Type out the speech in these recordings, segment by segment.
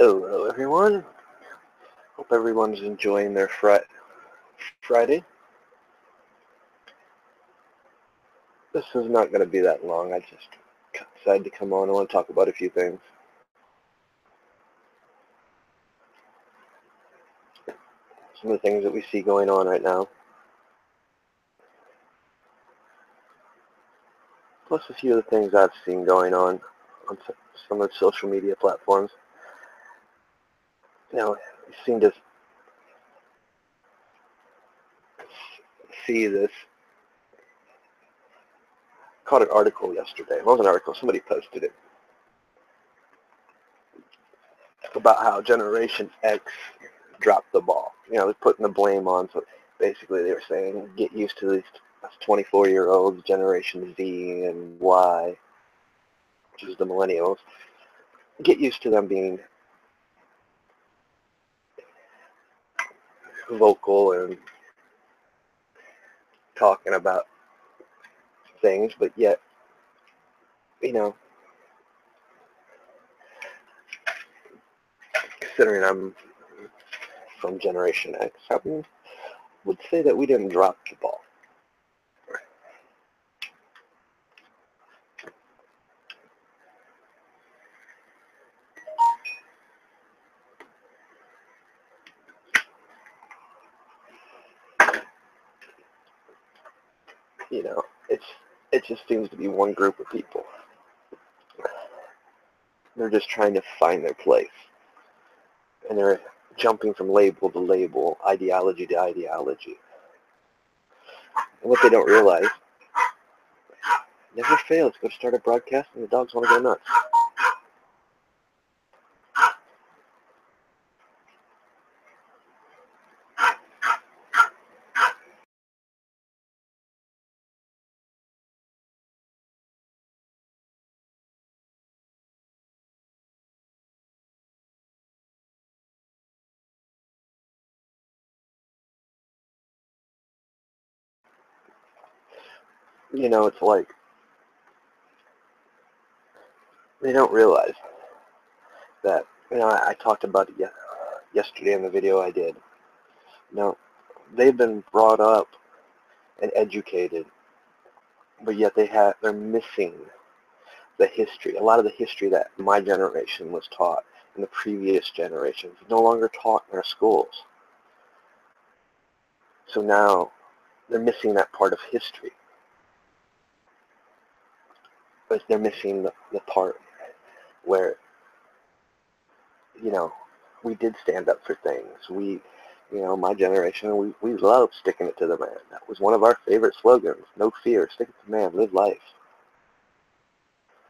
Hello everyone. Hope everyone's enjoying their Friday. This is not going to be that long. I just decided to come on. I want to talk about a few things. Some of the things that we see going on right now. Plus a few of the things I've seen going on some of the social media platforms. We seem to see this. I caught an article yesterday. It wasn't an article. Somebody posted it about how Generation X dropped the ball. They're putting the blame on. So basically they were saying, get used to these 24-year-olds, Generation Z and Y, which is the millennials. Get used to them being vocal and talking about things, but yet, considering I'm from Generation X, I would say that we didn't drop the ball. It just seems to be one group of people. They're just trying to find their place. And they're jumping from label to label, ideology to ideology. And what they don't realize, never fails. Go start a broadcast and the dogs want to go nuts. It's like they don't realize that, I talked about it yesterday in the video I did. They've been brought up and educated, but yet they're missing the history. A lot of the history that my generation was taught and the previous generations is no longer taught in our schools. So now they're missing that part of history. But they're missing the part where, we did stand up for things. My generation, we loved sticking it to the man. That was one of our favorite slogans. No fear, stick it to the man, live life.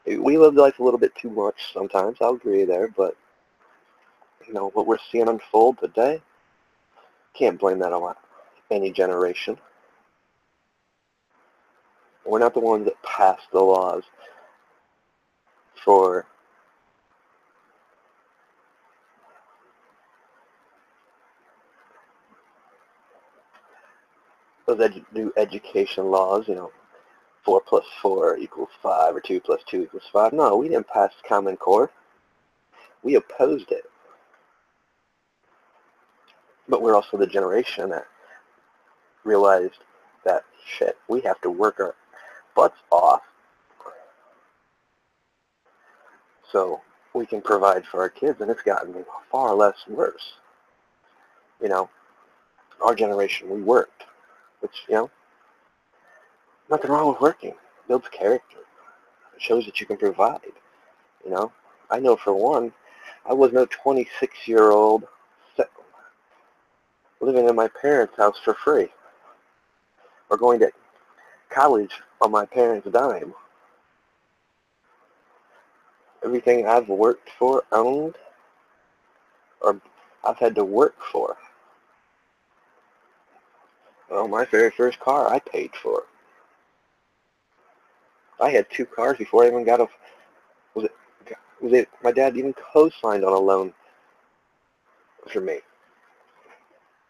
We lived life a little bit too much sometimes, I'll agree there, but, what we're seeing unfold today, can't blame that on any generation. We're not the ones that passed the laws for those new education laws, 4 plus 4 equals 5, or 2 plus 2 equals 5. No, we didn't pass Common Core. We opposed it. But we're also the generation that realized that, shit, we have to work our butts off so we can provide for our kids, and it's gotten far less worse. Our generation, we worked, which, nothing wrong with working. It builds character. It shows that you can provide. I know for one, I was no 26-year-old living in my parents' house for free or going to college on my parents' dime. Everything I've worked for, owned, or I've had to work for. Well, my very first car I paid for. I had 2 cars before I even got my dad even co-signed on a loan for me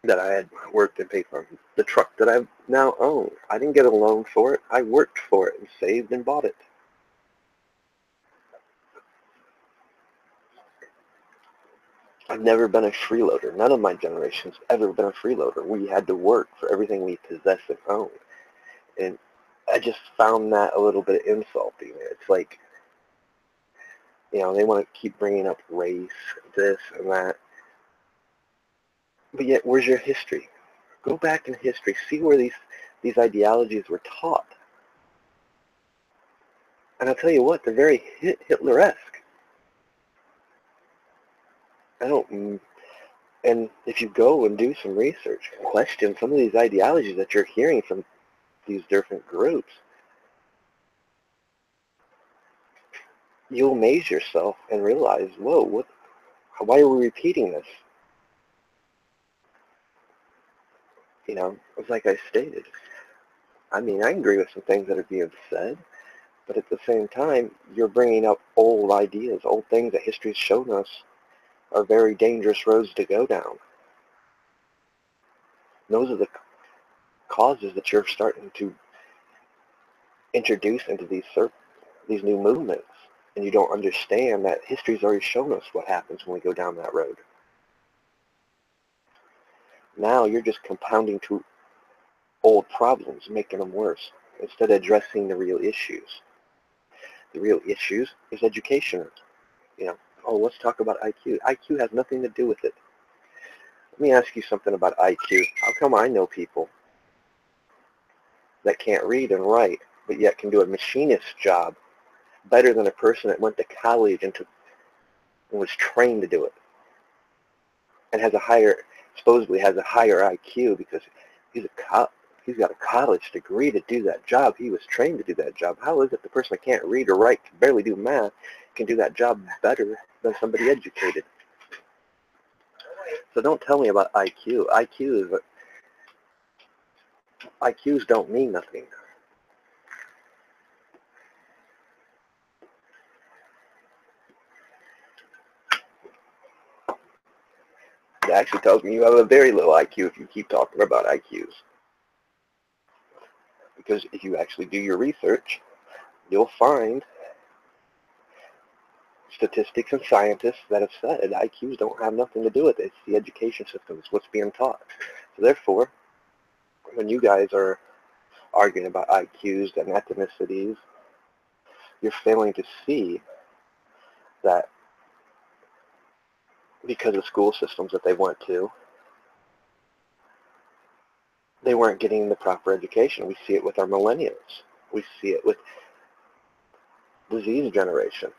that I had worked and paid for. The truck that I now own, I didn't get a loan for it. I worked for it and saved and bought it. I've never been a freeloader. None of my generation's ever been a freeloader. We had to work for everything we possess and own. And I just found that a little bit insulting. It's like, they want to keep bringing up race, this and that. But yet, where's your history? Go back in history. See where these ideologies were taught. And I'll tell you what, they're very Hitler-esque. And if you go and do some research, question some of these ideologies that you're hearing from these different groups, you'll amaze yourself and realize, whoa, why are we repeating this? It's like I stated. I mean, I agree with some things that are being said, but at the same time, you're bringing up old ideas, old things that history has shown us are very dangerous roads to go down. And those are the causes that you're starting to introduce into these new movements. And you don't understand that history's already shown us what happens when we go down that road. Now you're just compounding to old problems, making them worse, instead of addressing the real issues. The real issues is education. Let's talk about IQ. IQ has nothing to do with it. Let me ask you something about IQ. How come I know people that can't read and write, but yet can do a machinist job better than a person that went to college and was trained to do it, and supposedly has a higher IQ because he's got a college degree to do that job. He was trained to do that job. How is it the person that can't read or write, can barely do math, can do that job better than somebody educated? So don't tell me about IQ. IQs don't mean nothing. It actually tells me you have a very low IQ if you keep talking about IQs. Because if you actually do your research, you'll find statistics and scientists that have said IQs don't have nothing to do with it. It's the education system. It's what's being taught. So therefore, when you guys are arguing about IQs and ethnicities, you're failing to see that because of school systems that they went to, they weren't getting the proper education. We see it with our millennials. We see it with disease generation.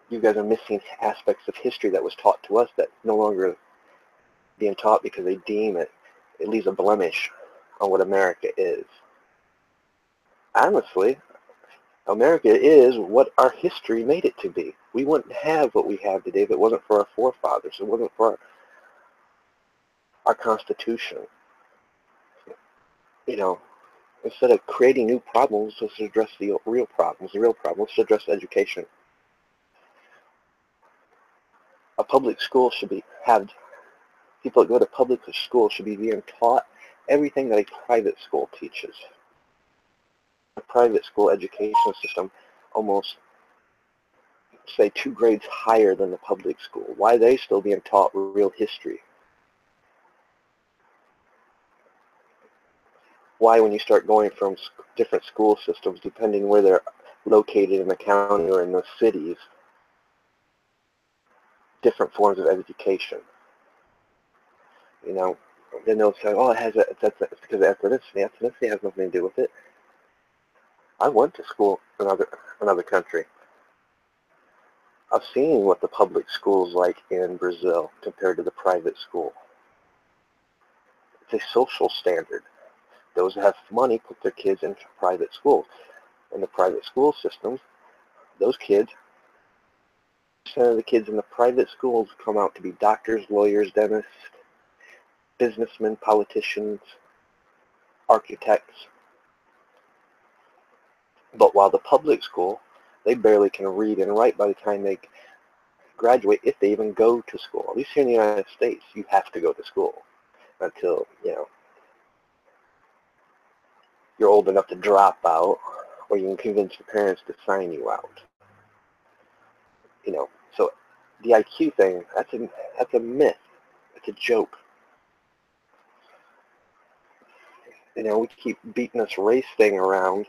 You guys are missing aspects of history that was taught to us that no longer being taught because they deem it leaves a blemish on what America is. Honestly, America is what our history made it to be. We wouldn't have what we have today if it wasn't for our forefathers. It wasn't for our Constitution. Instead of creating new problems, let's address the real problems. The real problems, let's address education. A public school people that go to public school should be being taught everything that a private school teaches. A private school education system almost, say, 2 grades higher than the public school. Why are they still being taught real history? Why, when you start going from different school systems, depending where they're located in the county or in the cities, different forms of education? Then they'll say, that's because of ethnicity. Ethnicity has nothing to do with it. I went to school in another country. I've seen what the public school's like in Brazil compared to the private school. It's a social standard. Those that have money put their kids into private schools. In the private school systems, those kids, percent of the kids in the private schools come out to be doctors, lawyers, dentists, businessmen, politicians, architects. But while the public school, they barely can read and write by the time they graduate, if they even go to school. At least here in the United States, you have to go to school until, you're old enough to drop out, or you can convince your parents to sign you out. So the IQ thing, that's a myth. It's a joke. You know, we keep beating this race thing around,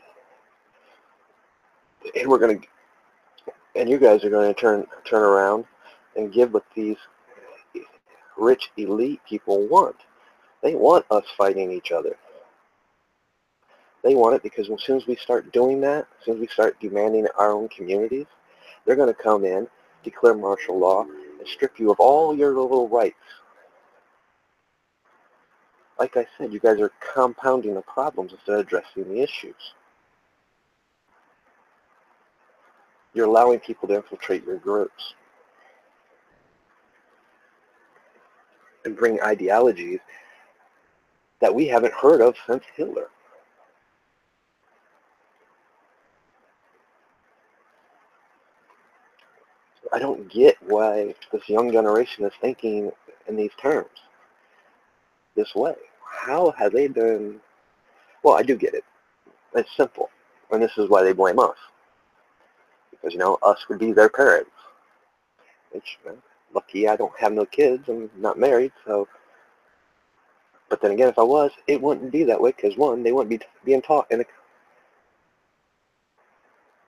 and you guys are going to turn around and give what these rich elite people want. They want us fighting each other. They want it because as soon as we start doing that, as soon as we start demanding our own communities, they're going to come in, declare martial law, and strip you of all your little rights. Like I said, you guys are compounding the problems instead of addressing the issues. You're allowing people to infiltrate your groups and bring ideologies that we haven't heard of since Hitler. I don't get why this young generation is thinking in these terms, this way. How have they been? Well, I do get it. It's simple. And this is why they blame us. Because, you know, us would be their parents. Which, you know, lucky I don't have no kids. I'm not married, so. But then again, if I was, it wouldn't be that way because, one, they wouldn't be being taught in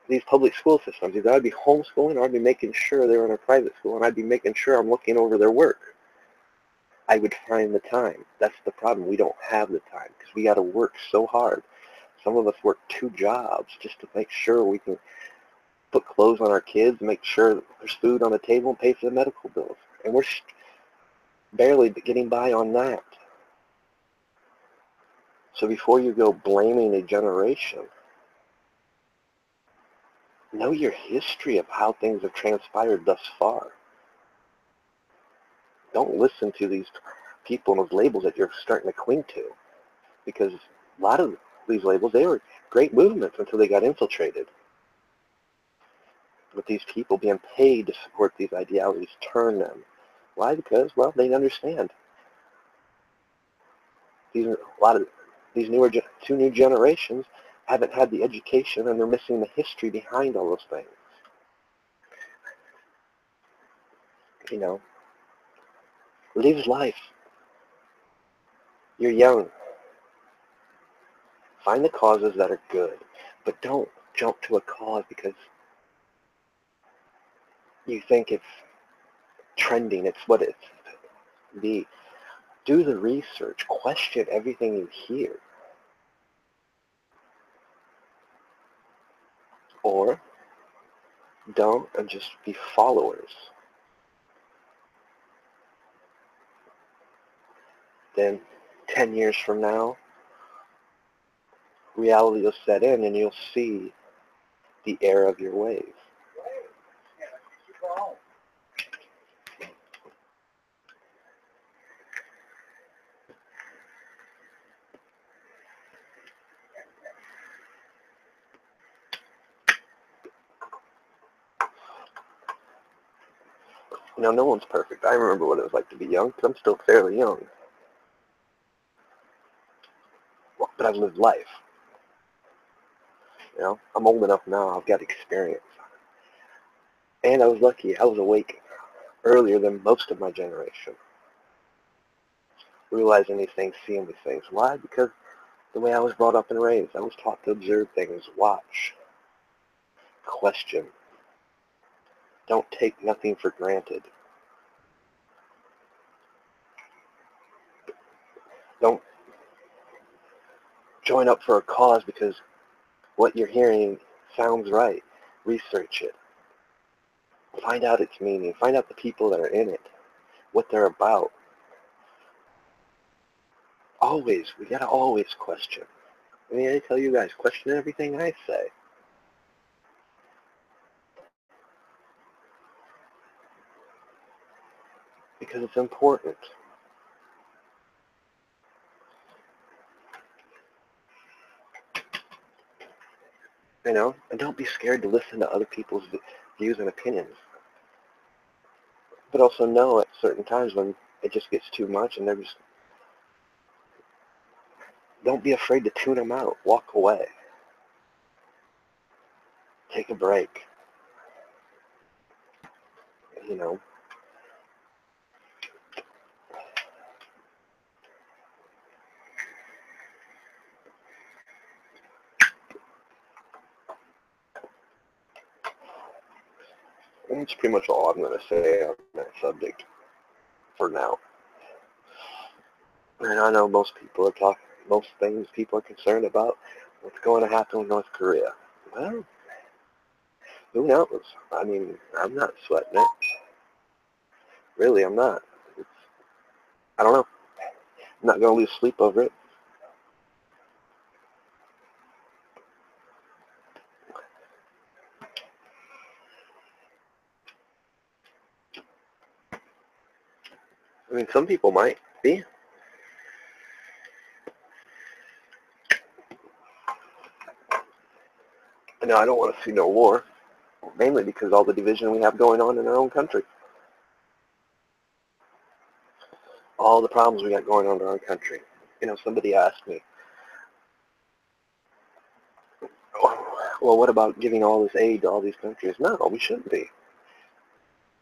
these public school systems. Either I'd be homeschooling or I'd be making sure they were in a private school, and I'd be making sure I'm looking over their work. I would find the time. That's the problem. We don't have the time because we got to work so hard. Some of us work 2 jobs just to make sure we can put clothes on our kids, make sure there's food on the table, and pay for the medical bills. And we're barely getting by on that. So before you go blaming a generation, know your history of how things have transpired thus far. Don't listen to these people and those labels that you're starting to cling to. Because a lot of these labels, they were great movements until they got infiltrated. With these people being paid to support these ideologies, turn them. Why? Because, well, they understand. A lot of these 2 new generations haven't had the education, and they're missing the history behind all those things. You know, live life. You're young. Find the causes that are good, but don't jump to a cause because you think it's trending. It's what it's be. Do the research. Question everything you hear. Or don't and just be followers. Then 10 years from now, reality will set in and you'll see the error of your ways. You know, no one's perfect. I remember what it was like to be young, because I'm still fairly young. But I've lived life. You know, I'm old enough now. I've got experience. And I was lucky. I was awake earlier than most of my generation. Realizing these things, seeing these things. Why? Because the way I was brought up and raised, I was taught to observe things, watch, question. Don't take nothing for granted. Don't join up for a cause because what you're hearing sounds right. Research it. Find out its meaning. Find out the people that are in it, what they're about. We gotta always question. I mean, I tell you guys, question everything I say. Because it's important. You know, and don't be scared to listen to other people's views and opinions. But also know at certain times when it just gets too much and don't be afraid to tune them out. Walk away. Take a break. You know, And that's pretty much all I'm going to say on that subject for now. And I know most things people are concerned about what's going to happen with North Korea. Well, who knows? I mean, I'm not sweating it. Really, I'm not. I don't know. I'm not going to lose sleep over it. I mean, some people might be. No, I don't want to see no war, mainly because all the division we have going on in our own country. All the problems we got going on in our own country. You know, somebody asked me, well, what about giving all this aid to all these countries? No, we shouldn't be.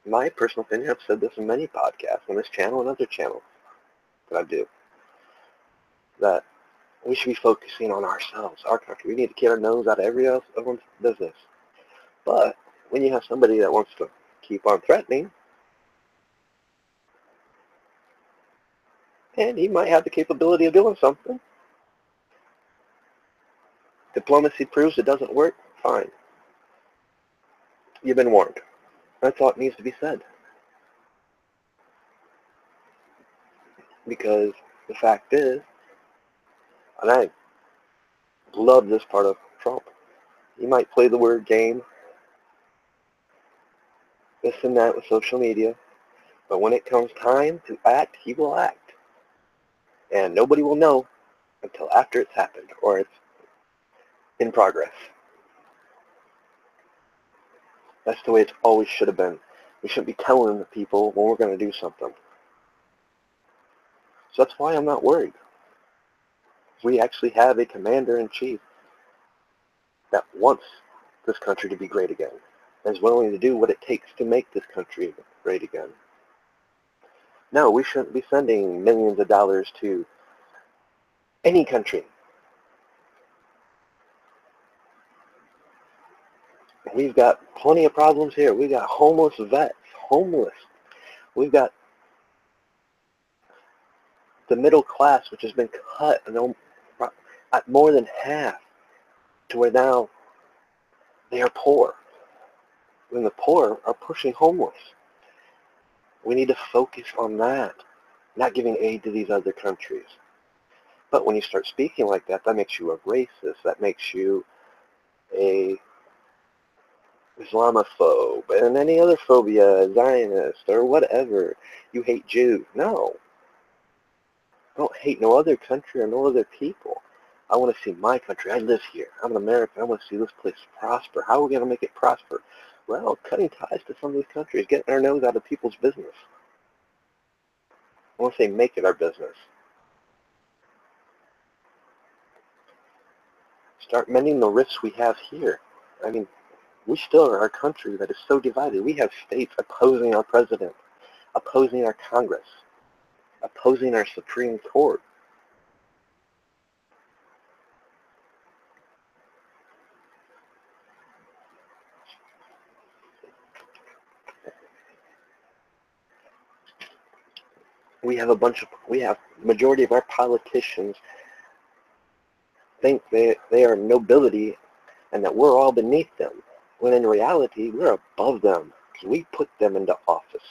My personal opinion, I've said this in many podcasts on this channel and other channels that I do, that we should be focusing on ourselves, our country. We need to keep our nose out of everyone's business. But when you have somebody that wants to keep on threatening, and he might have the capability of doing something, diplomacy proves it doesn't work, fine. You've been warned. That's all it needs to be said. Because the fact is, and I love this part of Trump, he might play the word game, this and that with social media, but when it comes time to act, he will act. And nobody will know until after it's happened or it's in progress. That's the way it always should have been. We shouldn't be telling the people when we're going to do something. So that's why I'm not worried. We actually have a commander-in-chief that wants this country to be great again, and is willing to do what it takes to make this country great again. No, we shouldn't be sending millions of dollars to any country. We've got plenty of problems here. We've got homeless vets, homeless. We've got the middle class, which has been cut at more than half, to where now they are poor. And the poor are pushing homeless. We need to focus on that, not giving aid to these other countries. But when you start speaking like that, that makes you a racist. That makes you a Islamophobe and any other phobia, Zionist or whatever. You hate Jews. No. I don't hate no other country or no other people. I want to see my country. I live here. I'm an American. I want to see this place prosper. How are we going to make it prosper? Well, cutting ties to some of these countries, getting our nose out of people's business. I want to say make it our business. Start mending the rifts we have here. I mean, we still are a country that is so divided. We have states opposing our president, opposing our Congress, opposing our Supreme Court. We have majority of our politicians think they are nobility and that we're all beneath them, when in reality we're above them because we put them into office.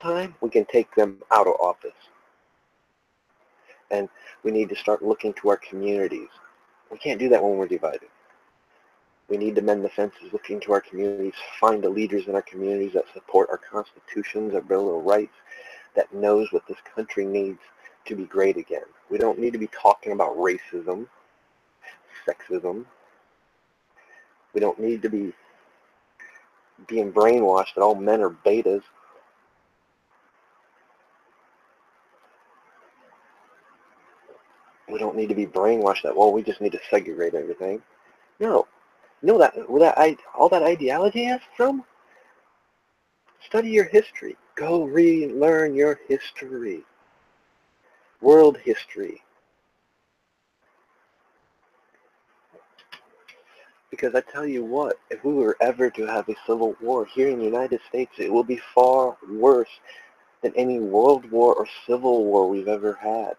Time we can take them out of office. And we need to start looking to our communities. We can't do that when we're divided. We need to mend the fences, looking to our communities, find the leaders in our communities that support our constitutions, our Bill of Rights, that knows what this country needs to be great again. We don't need to be talking about racism, sexism. We don't need to be being brainwashed that all men are betas. We don't need to be brainwashed that, well, we just need to segregate everything. No. You know where all that ideology is from? Study your history. Go relearn your history. World history. Because I tell you what, if we were ever to have a civil war here in the United States, it will be far worse than any world war or civil war we've ever had.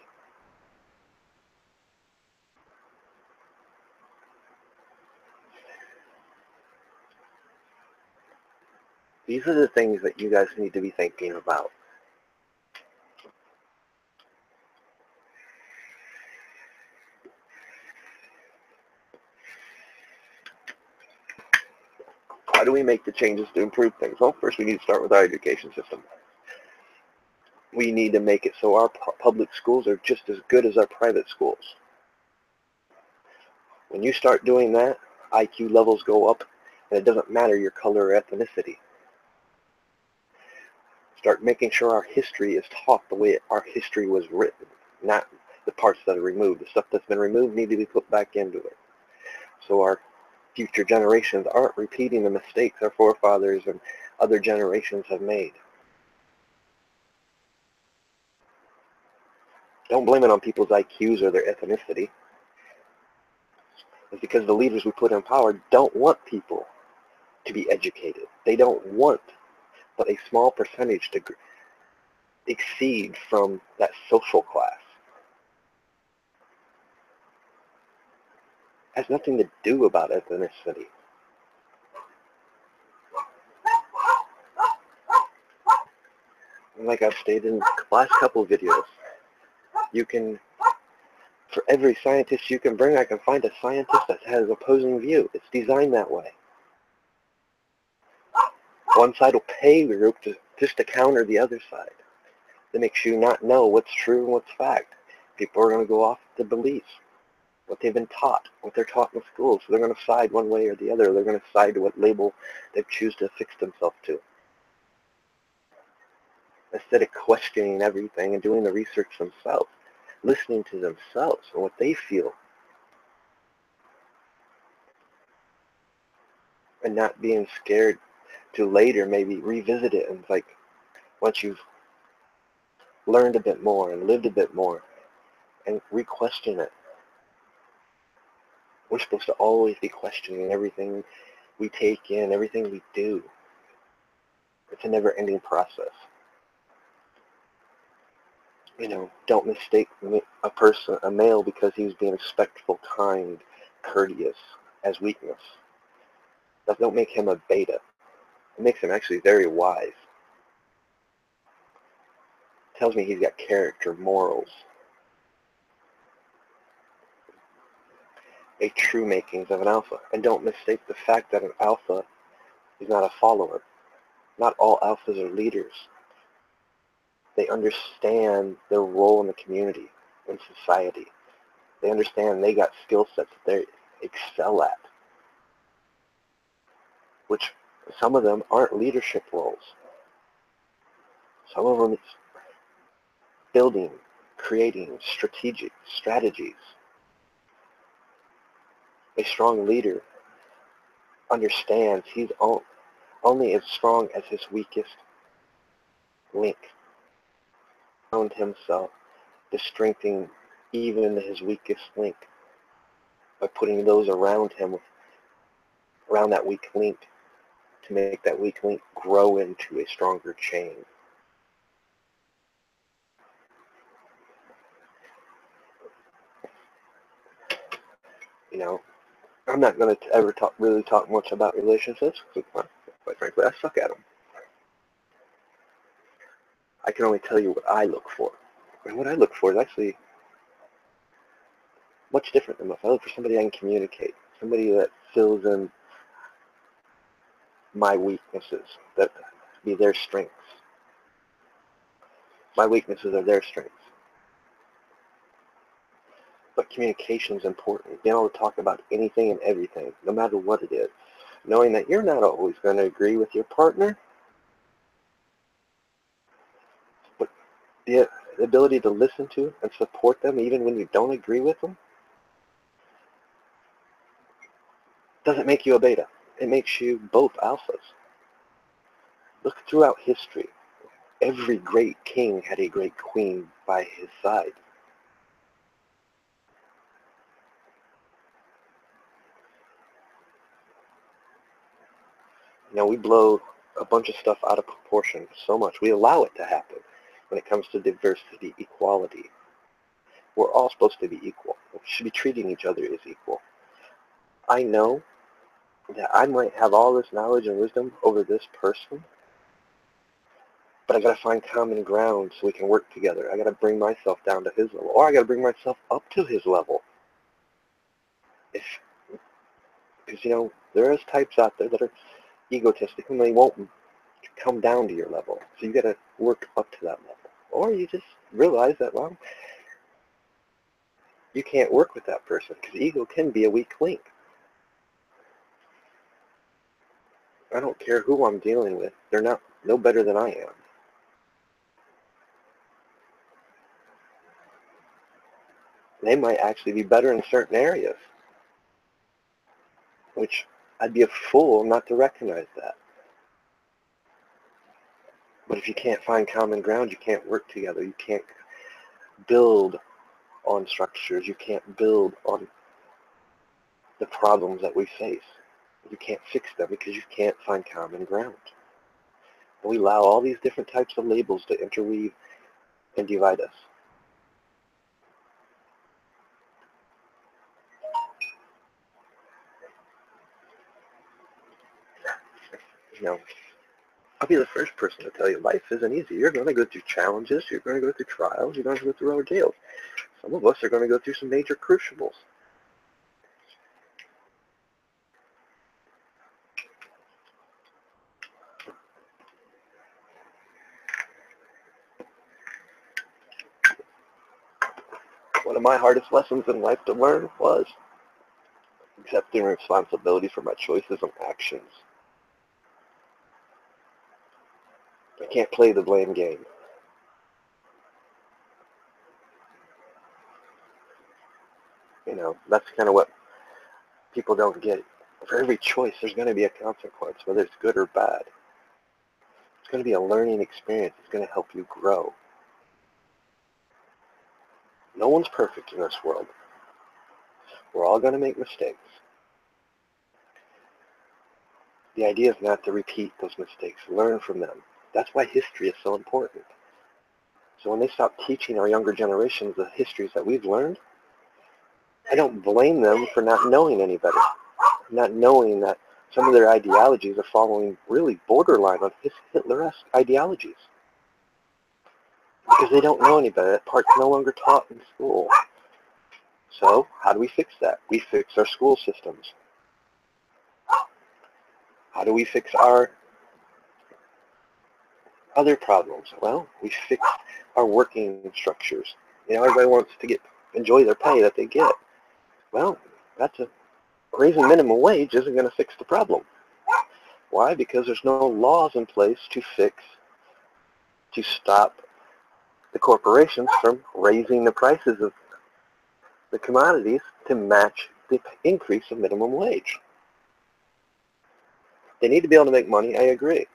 These are the things that you guys need to be thinking about. How do we make the changes to improve things? Well, first we need to start with our education system. We need to make it so our public schools are just as good as our private schools. When you start doing that, IQ levels go up, and it doesn't matter your color or ethnicity. Start making sure our history is taught the way our history was written, not the parts that are removed. The stuff that's been removed needs to be put back into it. So our future generations aren't repeating the mistakes our forefathers and other generations have made. Don't blame it on people's IQs or their ethnicity. It's because the leaders we put in power don't want people to be educated. They don't want but a small percentage to exceed from that social class. It has nothing to do about ethnicity. And like I've stated in the last couple of videos, you can, for every scientist you can bring, I can find a scientist that has an opposing view. It's designed that way. One side will pay the group just to counter the other side. That makes you not know what's true and what's fact. People are going to go off the beliefs, what they've been taught, what they're taught in school. So they're going to side one way or the other. They're going to side to what label they choose to affix themselves to. Instead of questioning everything and doing the research themselves, listening to themselves and what they feel, and not being scared to later maybe revisit it and like once you've learned a bit more and lived a bit more and re-question it. We're supposed to always be questioning everything we take in, everything we do. It's a never-ending process. You know, don't mistake a male because he was being respectful, kind, courteous as weakness. That don't make him a beta. It makes him actually very wise. It tells me he's got character, morals. A true makings of an alpha. And don't mistake the fact that an alpha is not a follower. Not all alphas are leaders. They understand their role in the community, in society. They understand they got skill sets that they excel at, which some of them aren't leadership roles. Some of them it's building, creating strategies. A strong leader understands he's only as strong as his weakest link. Found himself to strengthen even his weakest link by putting those around him, around that weak link, to make that weak link grow into a stronger chain. You know, I'm not going to ever really talk much about relationships, because quite frankly, I suck at them. I can only tell you what I look for. And what I look for is actually much different than myself. I look for somebody I can communicate, somebody that fills in my weaknesses, that be their strengths. My weaknesses are their strengths. But communication is important. Being able to talk about anything and everything, no matter what it is. Knowing that you're not always going to agree with your partner, but the ability to listen to and support them even when you don't agree with them doesn't make you a beta. It makes you both alphas. Look throughout history. Every great king had a great queen by his side. We blow a bunch of stuff out of proportion so much. We allow it to happen when it comes to diversity, equality. We're all supposed to be equal. We should be treating each other as equal. I know that I might have all this knowledge and wisdom over this person, but I got to find common ground so we can work together. I got to bring myself down to his level, or I got to bring myself up to his level. Because, there is types out there that are egotistic and they won't come down to your level. So you got to work up to that level. Or you just realize that, well, you can't work with that person because ego can be a weak link. I don't care who I'm dealing with. They're no better than I am. They might actually be better in certain areas, which I'd be a fool not to recognize that. But if you can't find common ground, you can't work together. You can't build on structures. You can't build on the problems that we face. You can't fix them because you can't find common ground. And we allow all these different types of labels to interweave and divide us. I'll be the first person to tell you life isn't easy. You're going to go through challenges. You're going to go through trials. You're going to go through ordeals. Some of us are going to go through some major crucibles. One of my hardest lessons in life to learn was accepting responsibility for my choices and actions. I can't play the blame game. That's kind of what people don't get. For every choice, there's going to be a consequence, whether it's good or bad. It's going to be a learning experience. It's going to help you grow. No one's perfect in this world. We're all going to make mistakes. The idea is not to repeat those mistakes. Learn from them. That's why history is so important. So when they stop teaching our younger generations the histories that we've learned, I don't blame them for not knowing any better, not knowing that some of their ideologies are following really borderline on Hitler-esque ideologies. Because they don't know any better. That part's no longer taught in school. So how do we fix that? We fix our school systems. How do we fix our other problems? Well, we fix our working structures. Everybody wants to enjoy their pay that they get. Well, raising minimum wage isn't going to fix the problem. Why? Because there's no laws in place to stop the corporations from raising the prices of the commodities to match the increase of minimum wage. They need to be able to make money, I agree.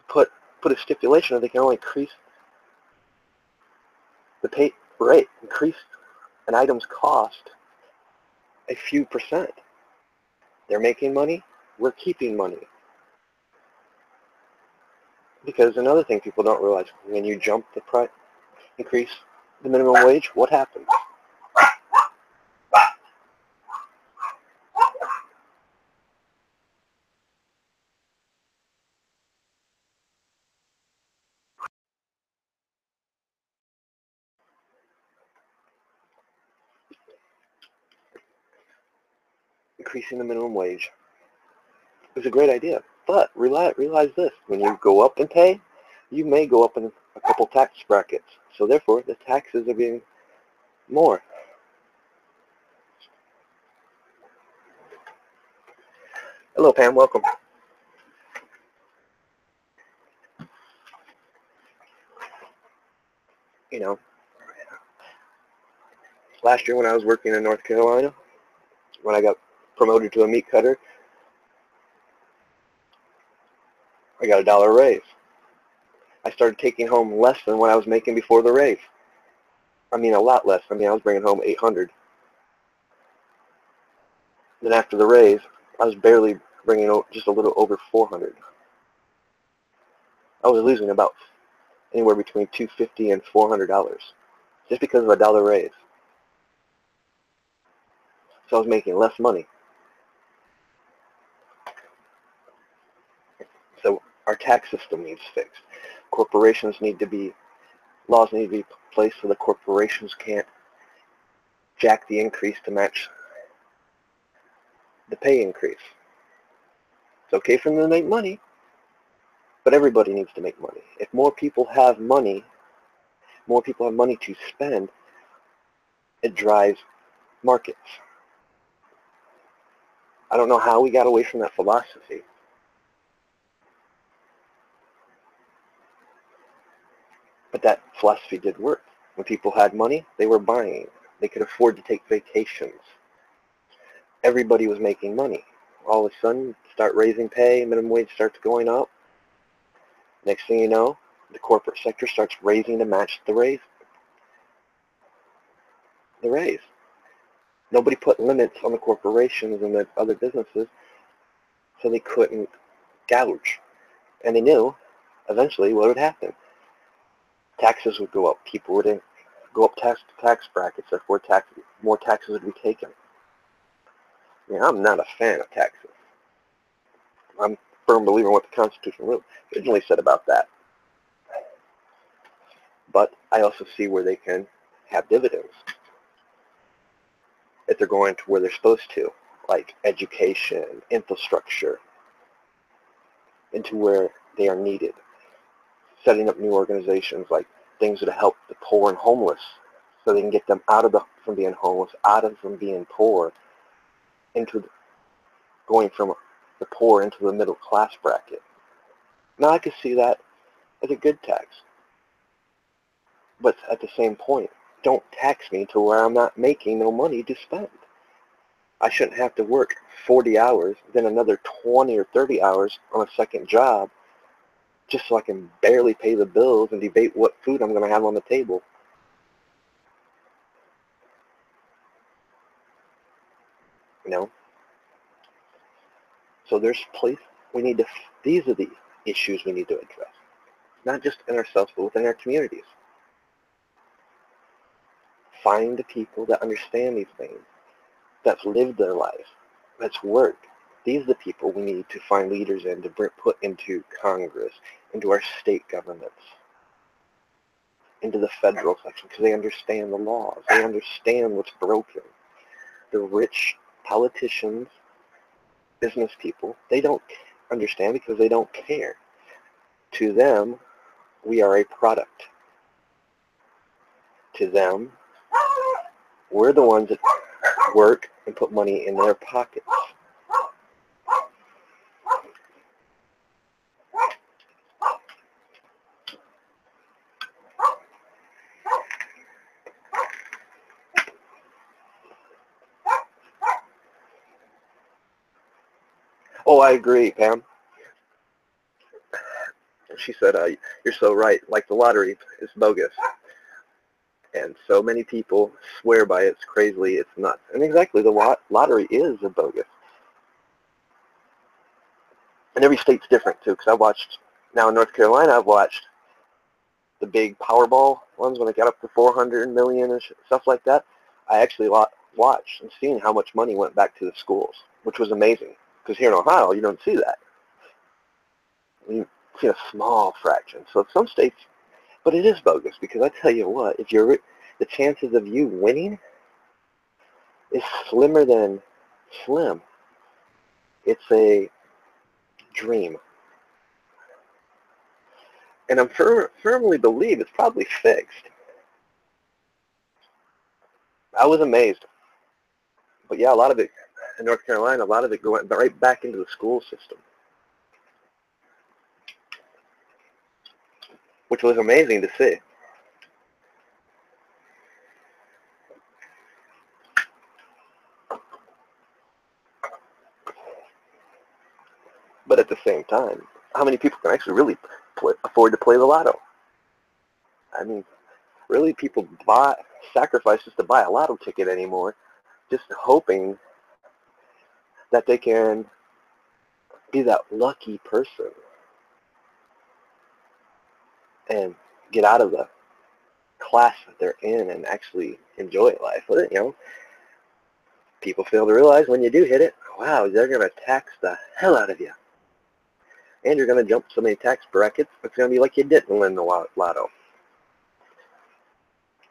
Put a stipulation that they can only increase the pay rate, increase an item's cost a few percent. They're making money, we're keeping money. Because another thing people don't realize, when you jump the price, increase the minimum wage, what happens? Increasing the minimum wage is a great idea, but realize this: when you go up in pay, you may go up in a couple tax brackets. So therefore, the taxes are being more. Hello, Pam. Welcome. Last year when I was working in North Carolina, when I got promoted to a meat cutter, I got $1 raise. I started taking home less than what I was making before the raise. A lot less. I was bringing home $800. Then after the raise, I was barely bringing just a little over 400. I was losing about anywhere between $250 and $400 just because of a dollar raise. So I was making less money. So our tax system needs fixed. Corporations need to be, laws need to be placed so the corporations can't jack the increase to match the pay increase. It's okay for them to make money, but everybody needs to make money. If more people have money to spend, it drives markets. I don't know how we got away from that philosophy. But that philosophy did work. When people had money, they were buying. They could afford to take vacations. Everybody was making money. All of a sudden, start raising pay, minimum wage starts going up. Next thing you know, the corporate sector starts raising to match the raise. Nobody put limits on the corporations and the other businesses, so they couldn't gouge. And they knew eventually what would happen. Taxes would go up. People would go up tax brackets, therefore more taxes would be taken. I mean, I'm not a fan of taxes. I'm a firm believer in what the Constitution originally said about that. But I also see where they can have dividends if they're going to where they're supposed to, like education, infrastructure, into where they are needed. Setting up new organizations like things that help the poor and homeless so they can get them out of from being homeless, from being poor, going from the poor into the middle class bracket. Now I could see that as a good tax. But at the same point, don't tax me to where I'm not making no money to spend. I shouldn't have to work 40 hours, then another 20 or 30 hours on a second job just so I can barely pay the bills and debate what food I'm going to have on the table. You know? So there's these are the issues we need to address. Not just in ourselves, but within our communities. Find the people that understand these things, that's lived their life, that's worked. These are the people we need to find leaders in to put into Congress, into our state governments, into the federal section, because they understand the laws. They understand what's broken. The rich politicians, business people, they don't understand because they don't care. To them, we are a product. To them, we're the ones that work and put money in their pockets. Oh, I agree, Pam. She said, you're so right. Like the lottery is bogus. And so many people swear by it. It's crazily. It's nuts. And exactly, the lottery is a bogus. And every state's different, too, because now in North Carolina, I've watched the big Powerball ones when they got up to 400 million and stuff like that. I actually watched and seen how much money went back to the schools, which was amazing. Because here in Ohio, you don't see that. You see a small fraction. So some states, but it is bogus because I tell you what, the chances of you winning is slimmer than slim. It's a dream. And I firmly believe it's probably fixed. I was amazed. But yeah, a lot of it, in North Carolina, a lot of it went right back into the school system, which was amazing to see. But at the same time, how many people can actually really afford to play the lotto? I mean, really people sacrifice just to buy a lotto ticket anymore, just hoping that they can be that lucky person and get out of the class that they're in and actually enjoy life with it. People fail to realize when you do hit it, wow, they're going to tax the hell out of you. And you're going to jump so many tax brackets, it's going to be like you didn't win the lotto.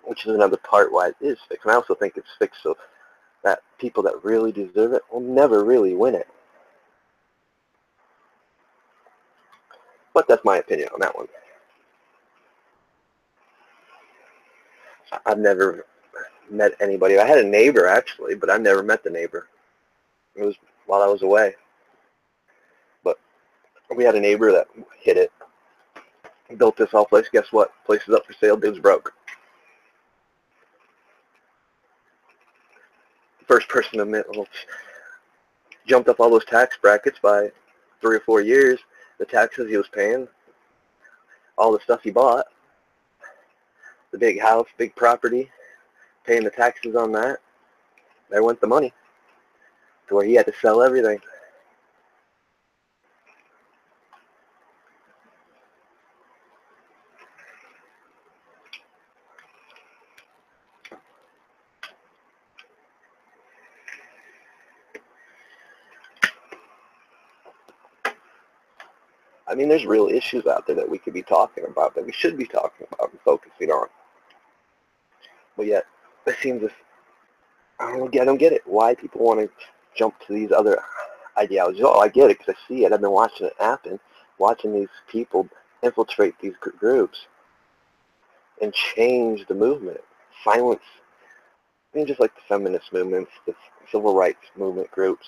Which is another part why it is fixed. And I also think it's fixed so that people that really deserve it will never really win it. But that's my opinion on that one. I've never met anybody. I had a neighbor, actually, but I've never met the neighbor. It was while I was away. But we had a neighbor that hit it. He built this whole place. Guess what? Place is up for sale. Dude's broke. First person to admit, well, jumped up all those tax brackets by 3 or 4 years. The taxes he was paying, all the stuff he bought, the big house, big property, paying the taxes on that. There went the money to where he had to sell everything. I mean, there's real issues out there that we could be talking about, that we should be talking about and focusing on. But yet, it seems as I don't get it. Why people want to jump to these other ideologies? Oh, I get it because I see it. I've been watching it happen, watching these people infiltrate these groups and change the movement, silence. I mean, just like the feminist movements, the civil rights movement groups.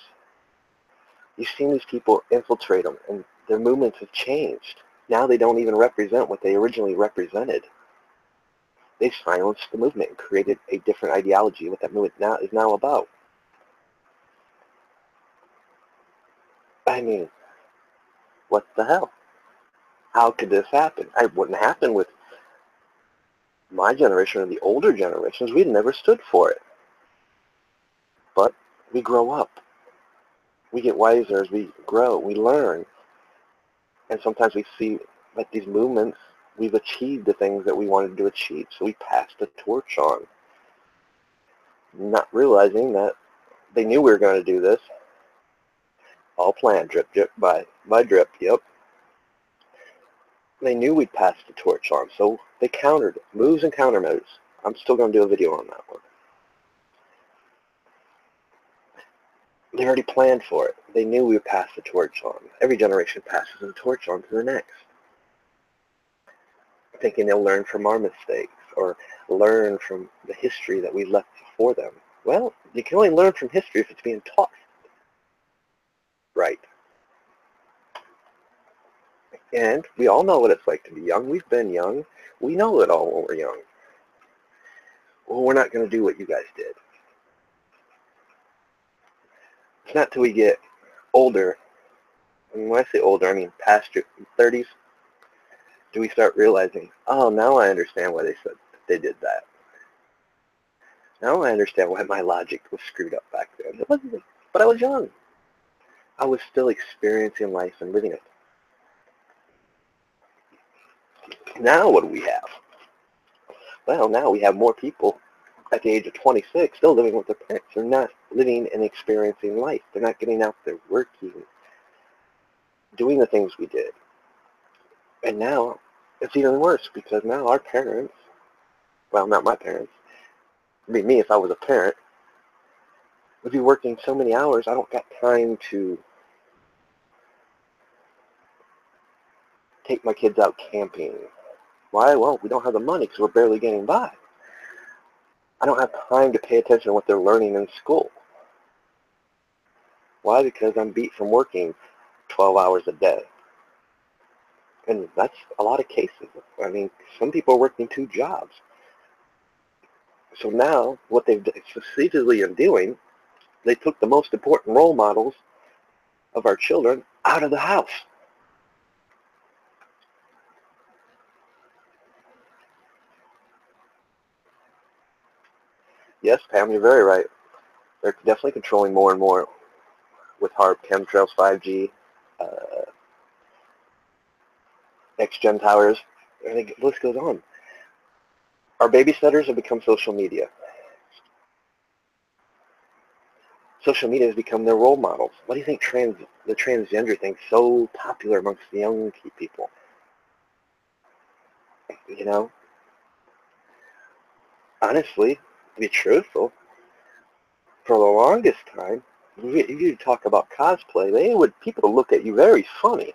You've seen these people infiltrate them, and their movements have changed. Now they don't even represent what they originally represented. They silenced the movement and created a different ideology, what that movement is now about. I mean, what the hell? How could this happen? It wouldn't happen with my generation or the older generations. We'd never stood for it. But we grow up. We get wiser as we grow. We learn. And sometimes we see that these movements, we've achieved the things that we wanted to achieve. So we pass the torch on. Not realizing that they knew we were going to do this. All planned, drip, drip, by drip, yep. They knew we'd pass the torch on, so they countered it. Moves and counter moves. I'm still going to do a video on that one. They already planned for it. They knew we would pass the torch on. Every generation passes the torch on to the next. Thinking they'll learn from our mistakes or learn from the history that we left for them. Well, you can only learn from history if it's being taught. Right. And we all know what it's like to be young. We've been young. We know it all when we're young. Well, we're not going to do what you guys did. It's not till we get older, and when I say older, I mean past your 30s, do we start realizing, oh, now I understand why they said they did that. Now I understand why my logic was screwed up back then. It wasn't, but I was young. I was still experiencing life and living it. Now what do we have? Well, now we have more people at the age of 26 still living with their parents. They're not living and experiencing life. They're not getting out there working, doing the things we did. And now it's even worse because now our parents, well, not my parents, it'd be me if I was a parent, would be working so many hours I don't got time to take my kids out camping. Why? Well, we don't have the money because we're barely getting by. I don't have time to pay attention to what they're learning in school. Why? Because I'm beat from working 12 hours a day. And that's a lot of cases. I mean, some people are working 2 jobs. So now, what they've succeeded in doing, they took the most important role models of our children out of the house. Yes, Pam, you're very right. They're definitely controlling more and more with hard chemtrails, 5G, next-gen towers, and the list goes on. Our babysitters have become social media. Social media has become their role models. Why do you think the transgender thing is so popular amongst the young people? You know, honestly, to be truthful, for the longest time, if you talk about cosplay, people would look at you very funny.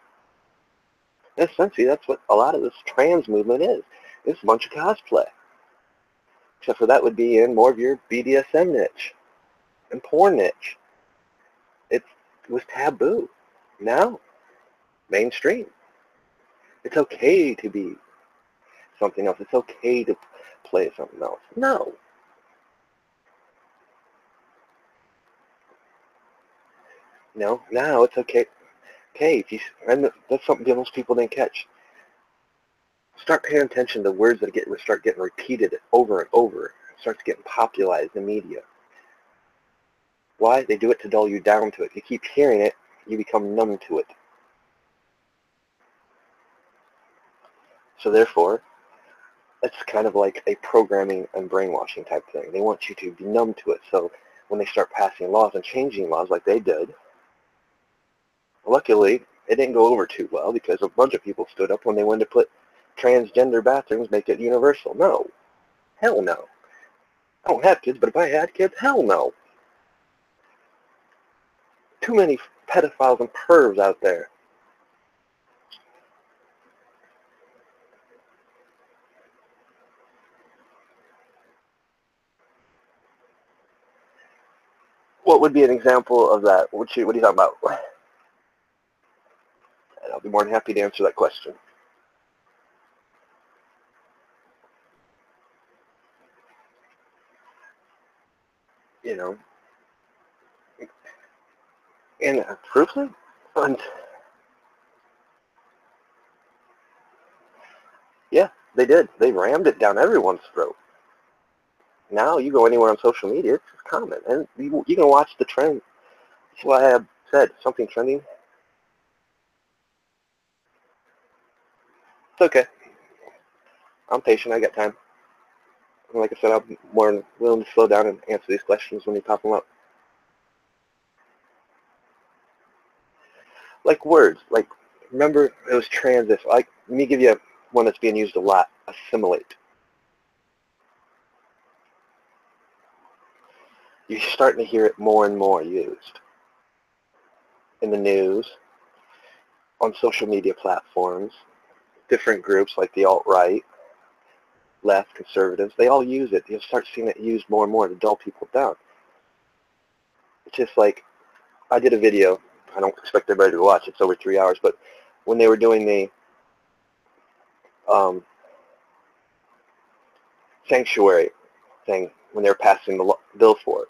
And essentially, that's what a lot of this trans movement is. It's a bunch of cosplay. Except for that would be in more of your BDSM niche and porn niche. It was taboo. Now, mainstream. It's okay to be something else. It's okay to play something else. No. No, now it's okay. Okay, and that's something most people didn't catch. Start paying attention to words that start getting repeated over and over. It starts getting popularized in the media. Why? They do it to dull you down to it. You keep hearing it, you become numb to it. So therefore, it's kind of like a programming and brainwashing type thing. They want you to be numb to it. So when they start passing laws and changing laws like they did, luckily, it didn't go over too well because a bunch of people stood up when they wanted to put transgender bathrooms, make it universal. No. Hell no. I don't have kids, but if I had kids, hell no. Too many pedophiles and pervs out there. What would be an example of that? What are you talking about? And I'll be more than happy to answer that question. You know, and truthfully, and yeah, they did. They rammed it down everyone's throat. Now you go anywhere on social media, it's just common, and you can watch the trend. That's why I have said something trending. It's okay. I'm patient. I got time. And like I said, I'm more than willing to slow down and answer these questions when you pop them up. Like words, like remember it was transit. Like let me give you one that's being used a lot. Assimilate. You're starting to hear it more and more used in the news, on social media platforms, different groups like the alt-right, left, conservatives. They all use it. You'll start seeing it used more and more to dull people down. It's just like I did a video. I don't expect everybody to watch. It's over 3 hours, but when they were doing the sanctuary thing, when they were passing the bill for it,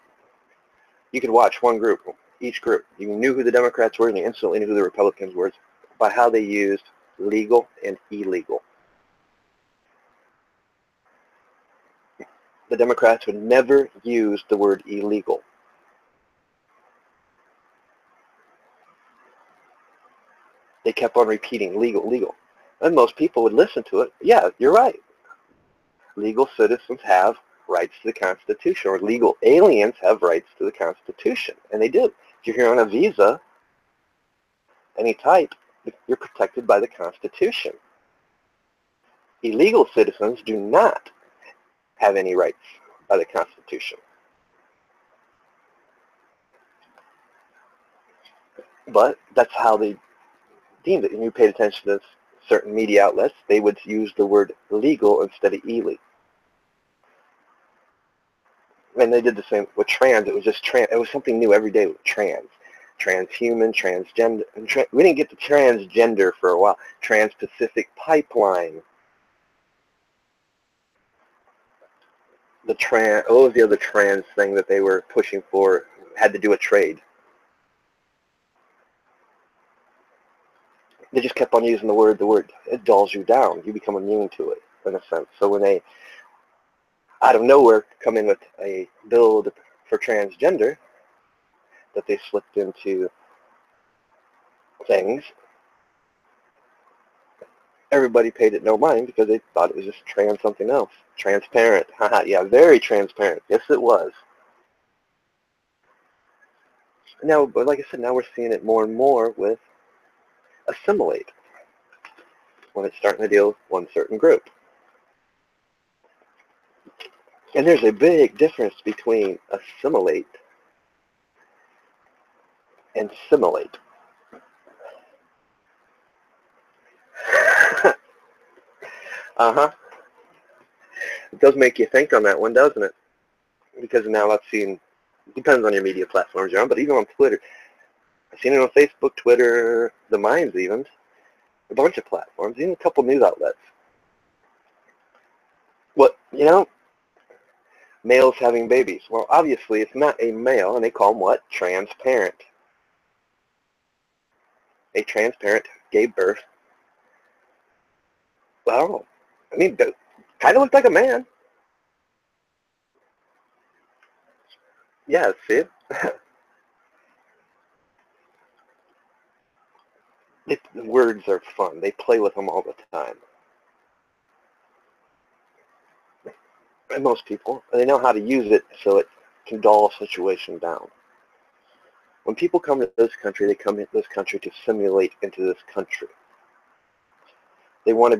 you could watch one group, each group. You knew who the Democrats were, and you instantly knew who the Republicans were by how they used legal and illegal. The Democrats would never use the word illegal. They kept on repeating legal, legal. And most people would listen to it. Yeah, you're right. Legal citizens have rights to the Constitution, or legal aliens have rights to the Constitution. And they do. If you're here on a visa, any type, you're protected by the Constitution. Illegal citizens do not have any rights by the Constitution. But that's how they deemed it. And you paid attention to certain media outlets, they would use the word legal instead of illegal. And they did the same with trans. It was just trans. It was something new every day with trans. Transhuman, transgender. And we didn't get to transgender for a while. Trans-Pacific Pipeline. What was the other trans thing that they were pushing for? Had to do with trade. They just kept on using the word. It dulls you down. You become immune to it, in a sense. So when they, out of nowhere, come in with a bill for transgender that they slipped into things, everybody paid it no mind because they thought it was just trans something else. Transparent. Haha, yeah, very transparent. Yes, it was. Now, but like I said, now we're seeing it more and more with assimilate when it's starting to deal with one certain group. And there's a big difference between assimilate and simulate. Uh-huh. It does make you think on that one, doesn't it? Because now I've seen, depends on your media platforms you're on, but even on Twitter, I've seen it on Facebook, Twitter, the Minds even, a bunch of platforms, even a couple news outlets. What, males having babies. Well, obviously it's not a male, and they call them what? Transparent. A transparent gave birth. Well, I mean, kind of looked like a man. Yeah, see? Words are fun. They play with them all the time. And most people, they know how to use it so it can dull a situation down. When people come to this country, they come into this country to simulate into this country. They want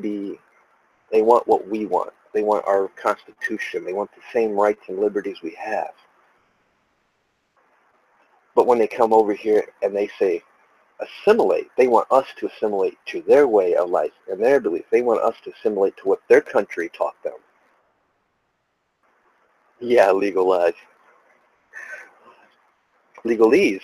what we want. They want our Constitution. They want the same rights and liberties we have. But when they come over here and they say assimilate, they want us to assimilate to their way of life and their beliefs. They want us to assimilate to what their country taught them. Yeah, legalize. Legalese.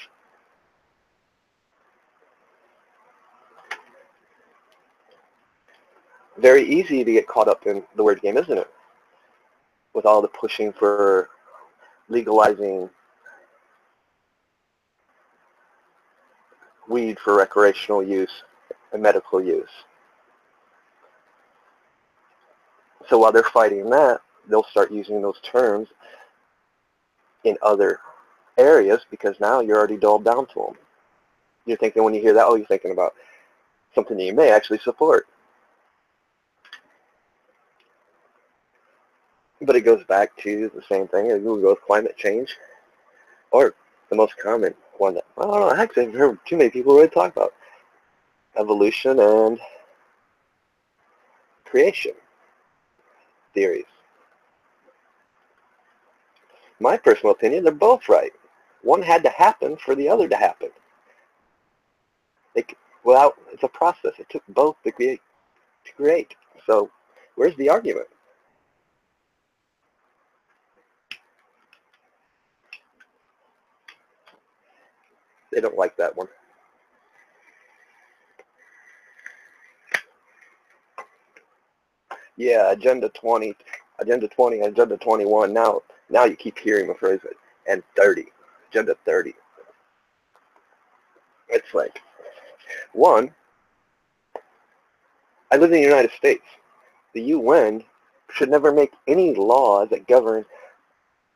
Very easy to get caught up in the word game, isn't it? With all the pushing for legalizing weed for recreational use and medical use. So while they're fighting that, they'll start using those terms in other areas because now you're already dulled down to them. You're thinking when you hear that, oh, you're thinking about something that you may actually support. But it goes back to the same thing. It will go with climate change, or the most common one that, I don't know, actually I've heard too many people really talk about, evolution and creation theories. My personal opinion, they're both right. One had to happen for the other to happen. It's a process. It took both to create. So where's the argument? They don't like that one. Yeah, Agenda 20, Agenda 20, Agenda 21. Now you keep hearing the phrase, and 30, Agenda 30. It's like, one, I live in the United States. The UN should never make any laws that govern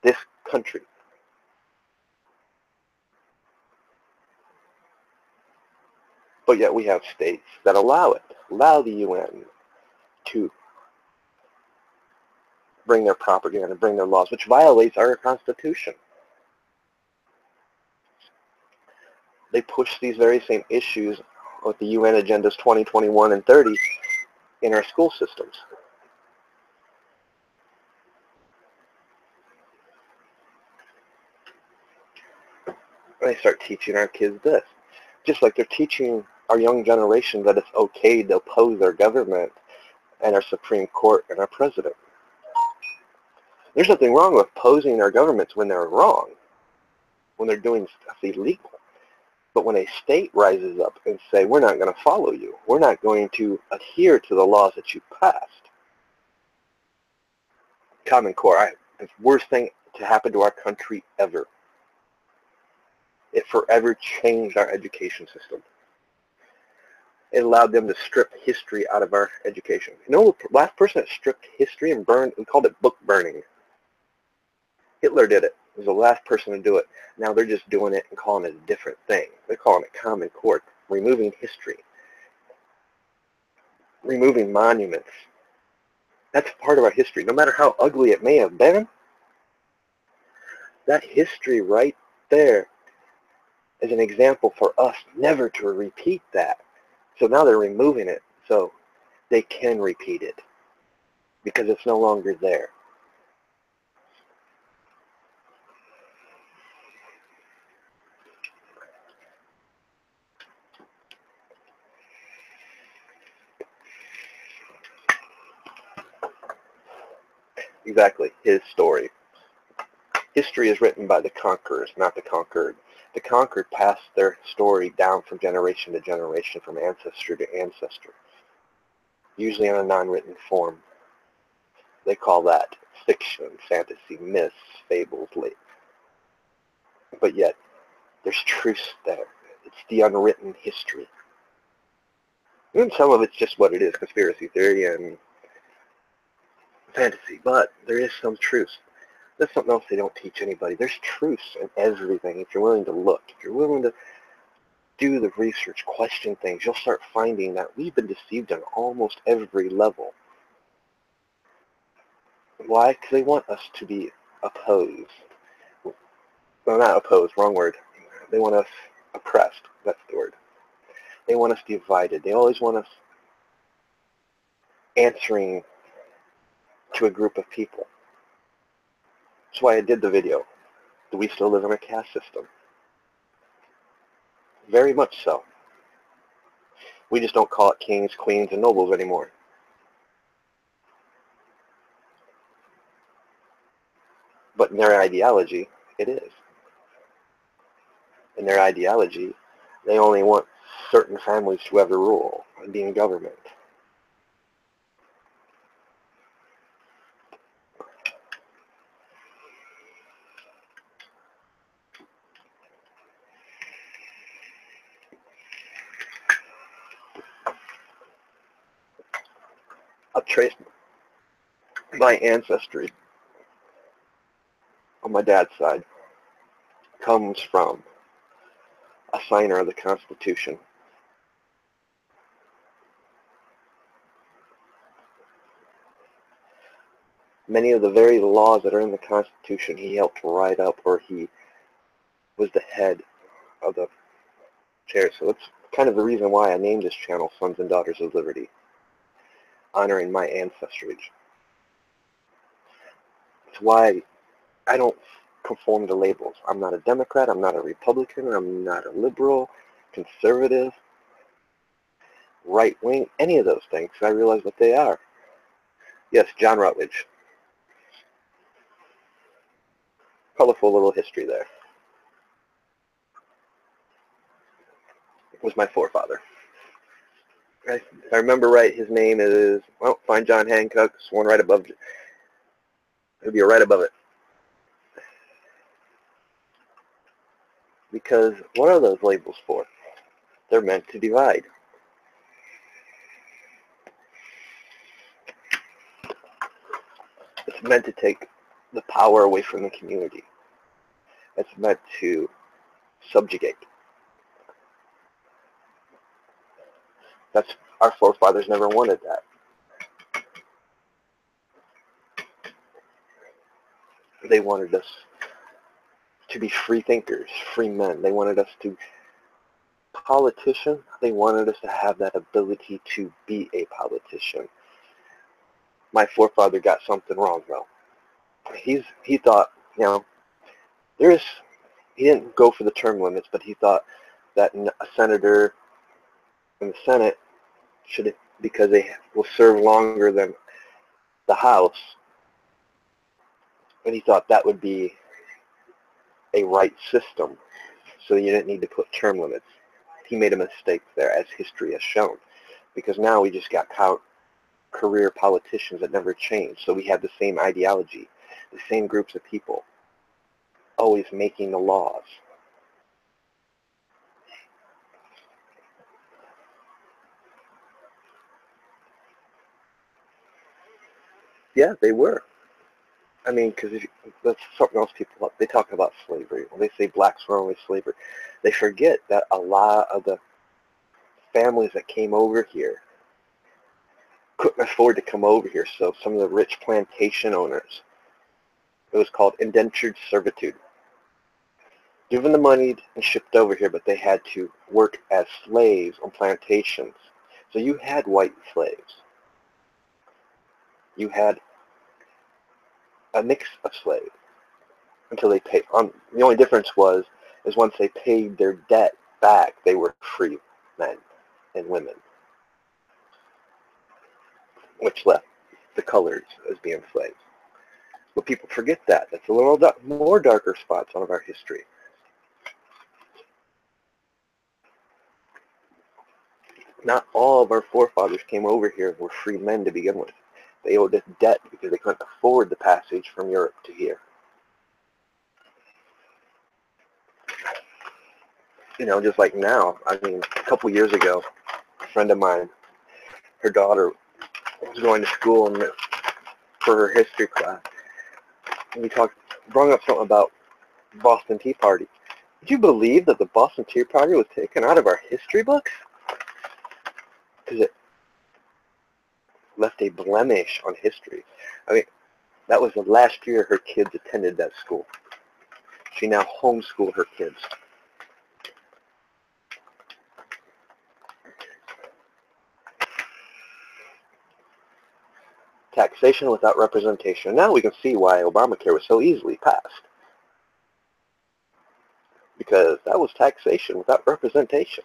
this country. But yet we have states that allow the UN to bring their propaganda, bring their laws, which violates our Constitution. They push these very same issues with the UN Agendas 20, 21, and 30 in our school systems. They start teaching our kids this. Just like they're teaching our young generation that it's okay to oppose their government and our Supreme Court and our president. There's nothing wrong with opposing our governments when they're wrong, when they're doing stuff illegal. But when a state rises up and say, we're not going to follow you, we're not going to adhere to the laws that you passed. Common Core, the worst thing to happen to our country ever. It forever changed our education system. It allowed them to strip history out of our education. You know, the last person that stripped history and burned, we called it book burning. Hitler did it. He was the last person to do it. Now they're just doing it and calling it a different thing. They're calling it Common Core. removing history, removing monuments. That's part of our history. No matter how ugly it may have been, that history right there is an example for us never to repeat that. So now they're removing it so they can repeat it because it's no longer there. Exactly, his story. History is written by the conquerors, not the conquered. The conquered pass their story down from generation to generation, from ancestor to ancestor, usually in a non-written form. They call that fiction, fantasy, myths, fables, but yet there's truth there. It's the unwritten history. And some of it's just what it is, conspiracy theory and fantasy, but there is some truth. That's something else they don't teach anybody. There's truth in everything. If you're willing to look, if you're willing to do the research, question things, you'll start finding that we've been deceived on almost every level. Why? Because they want us to be opposed. Well, not opposed, wrong word. They want us oppressed. That's the word. They want us divided. They always want us answering to a group of people. That's why I did the video. Do we still live in a caste system? Very much so. We just don't call it kings, queens, and nobles anymore. But in their ideology, it is. In their ideology, they only want certain families to have the rule and be in government. I've traced my ancestry on my dad's side comes from a signer of the Constitution. Many of the very laws that are in the Constitution he helped write up, or he was the head of the chair. So that's kind of the reason why I named this channel Sons and Daughters of Liberty, honoring my ancestry. It's why I don't conform to labels. I'm not a Democrat, I'm not a Republican, I'm not a liberal, conservative, right-wing, any of those things. I realize what they are. Yes, John Rutledge. Colorful little history there. Was my forefather. If I remember right, his name is, well, find John Hancock's one right above, it'll be right above it. Because what are those labels for? They're meant to divide. It's meant to take the power away from the community. It's meant to subjugate. That's, our forefathers never wanted that. They wanted us to be free thinkers, free men. They wanted us to, politician, they wanted us to have that ability to be a politician. My forefather got something wrong, though. He thought, you know, he didn't go for the term limits, but he thought that a senator in the Senate should, because they will serve longer than the House, and he thought that would be a right system, so you didn't need to put term limits. He made a mistake there, as history has shown, because now we just got career politicians that never change, so we have the same ideology, the same groups of people, always making the laws. Yeah, they were. I mean, because that's something else people, they talk about slavery. When they say blacks were only slavery, they forget that a lot of the families that came over here couldn't afford to come over here, so some of the rich plantation owners, it was called indentured servitude, given the money and shipped over here, but they had to work as slaves on plantations. So you had white slaves. You had a mix of slaves until they paid. The only difference is once they paid their debt back, they were free men and women, which left the colors as being slaves. But people forget that. That's a little more darker spots on our history. Not all of our forefathers came over here and were free men to begin with. They owed us debt because they couldn't afford the passage from Europe to here. You know, just like now, I mean, a couple years ago, a friend of mine, her daughter was going to school and for her history class, and we brought up something about Boston Tea Party. Would you believe that the Boston Tea Party was taken out of our history books? Because it left a blemish on history. I mean, that was the last year her kids attended that school. She now homeschooled her kids. Taxation without representation. Now we can see why Obamacare was so easily passed. Because that was taxation without representation.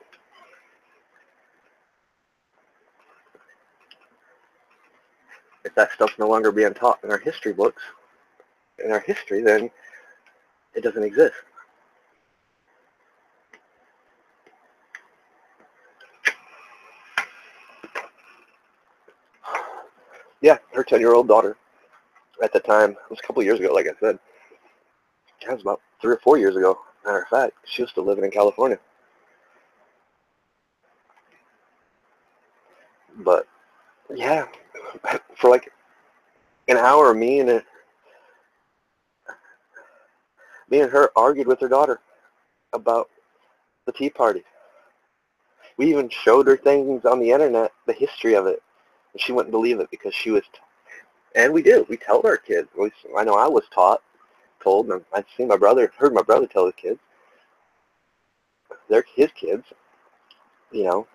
If that stuff's no longer being taught in our history books, in our history, then it doesn't exist. Yeah, her 10-year-old daughter, at the time, it was a couple years ago, like I said. It was about 3 or 4 years ago, matter of fact. She was still living in California. But, yeah, for like an hour, me and her argued with her daughter about the Tea Party. We even showed her things on the internet, the history of it, and she wouldn't believe it because she was, and we do. We tell our kids. I know I was told, and I've seen heard my brother tell his kids. They're his kids, you know,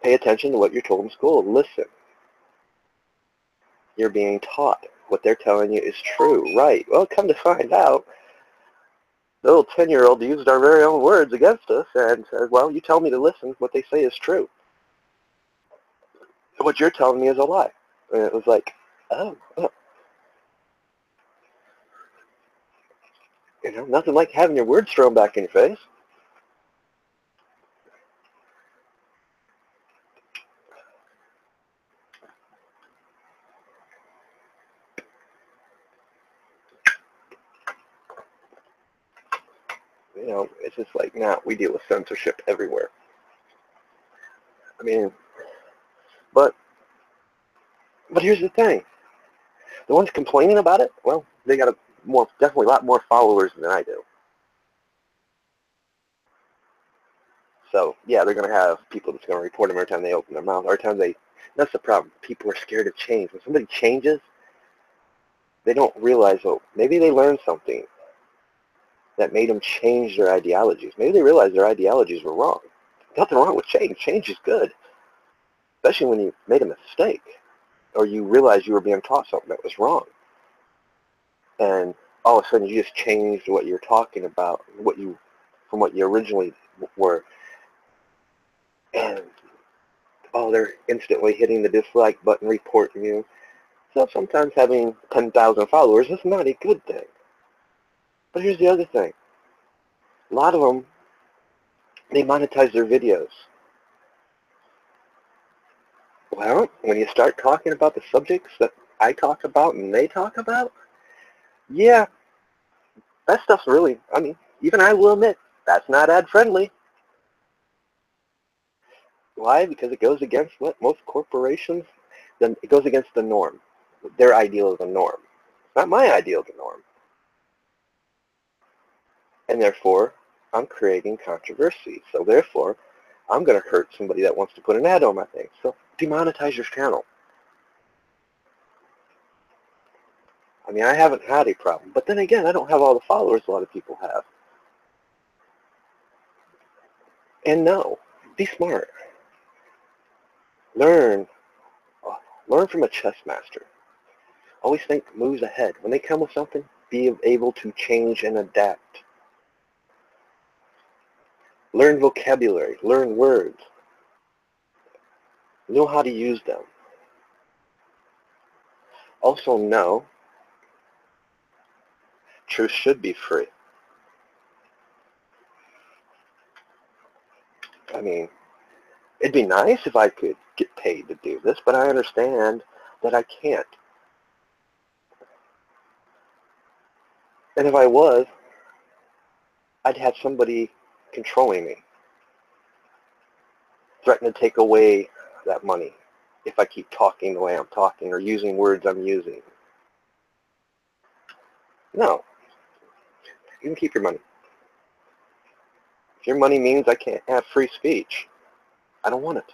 pay attention to what you're told in school. Listen. You're being taught. What they're telling you is true. Right. Well, come to find out, the little 10-year-old used our very own words against us and said, well, you tell me to listen. What they say is true. What you're telling me is a lie. And it was like, oh. You know, nothing like having your words thrown back in your face. You know, it's just like now we deal with censorship everywhere. I mean, but here's the thing. The ones complaining about it, well, they got definitely a lot more followers than I do. So, yeah, they're going to have people that's going to report them every time they open their mouth. That's the problem. People are scared of change. When somebody changes, they don't realize, oh, maybe they learned something that made them change their ideologies. Maybe they realized their ideologies were wrong. Nothing wrong with change. Change is good, especially when you made a mistake or you realized you were being taught something that was wrong. And all of a sudden you just changed what you're talking about, from what you originally were. And, they're instantly hitting the dislike button, reporting you. So sometimes having 10,000 followers is not a good thing. But here's the other thing. A lot of them, they monetize their videos. Well, when you start talking about the subjects that I talk about and they talk about, yeah, that stuff's really, even I will admit, that's not ad-friendly. Why? Because it goes against what most corporations, then it goes against the norm, their ideal of the norm. It's not my ideal of the norm. And therefore, I'm creating controversy. So therefore, I'm going to hurt somebody that wants to put an ad on my thing. So demonetize your channel. I mean, I haven't had a problem. But then again, I don't have all the followers a lot of people have. And no, be smart. Learn from a chess master. Always think moves ahead. When they come with something, be able to change and adapt. Learn vocabulary. Learn words. Know how to use them. Also know truth should be free. I mean, it'd be nice if I could get paid to do this, but I understand that I can't. And if I was, I'd have somebody controlling me, threaten to take away that money if I keep talking the way I'm talking or using words I'm using. No. You can keep your money. If your money means I can't have free speech, I don't want it.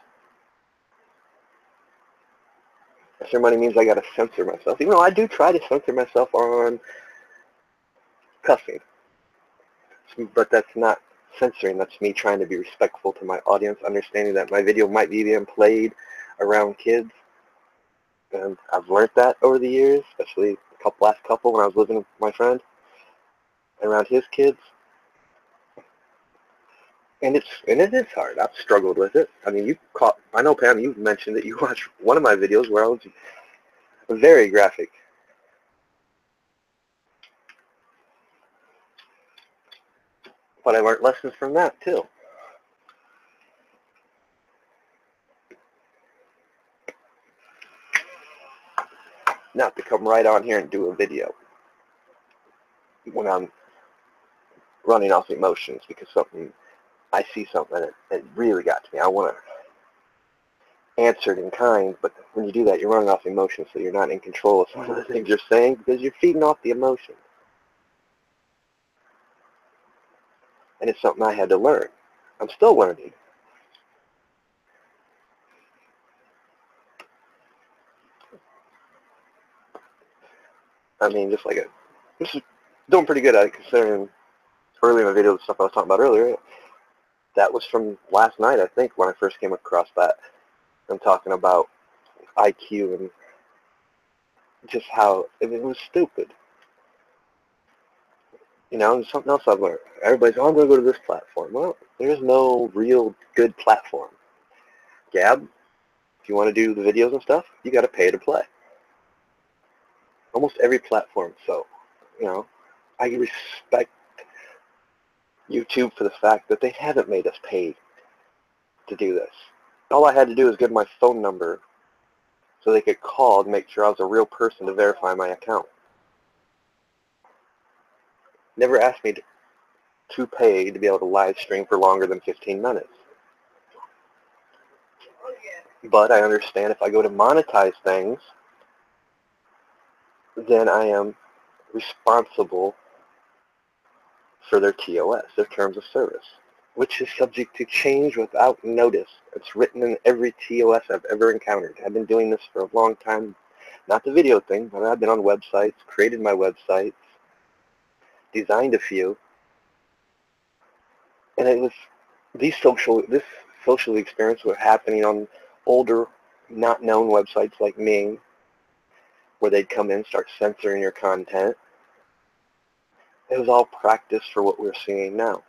If your money means I got to censor myself, even though I do try to censor myself on cussing, but that's not censoring. That's me trying to be respectful to my audience, understanding that my video might be being played around kids. And I've learned that over the years, especially the last couple when I was living with my friend around his kids. And it is hard. I've struggled with it. I mean, I know, Pam, you mentioned that you watched one of my videos where I was very graphic. But I learned lessons from that, too. Not to come right on here and do a video when I'm running off emotions because I see something and it really got to me. I want to answer it in kind, but when you do that, you're running off emotions, so you're not in control of some of the things you're saying because you're feeding off the emotion. And it's something I had to learn. I'm still learning. I mean, this is doing pretty good at it considering early in the video, the stuff I was talking about earlier. That was from last night, I think, when I first came across that. I'm talking about IQ and just how it was stupid. You know, and something else I've learned. Everybody's, I'm going to go to this platform. Well, there's no real good platform. Gab, if you want to do the videos and stuff, you got to pay to play. Almost every platform. So, you know, I respect YouTube for the fact that they haven't made us pay to do this. All I had to do was give my phone number so they could call and make sure I was a real person to verify my account. Never asked me to pay to be able to live stream for longer than 15 minutes. But I understand if I go to monetize things, then I am responsible for their TOS, their terms of service, which is subject to change without notice. It's written in every TOS I've ever encountered. I've been doing this for a long time, not the video thing, but I've been on websites, created my websites, designed a few, and it was this social experience was happening on older, not known websites like Ming, where they'd come in and start censoring your content. It was all practice for what we're seeing now.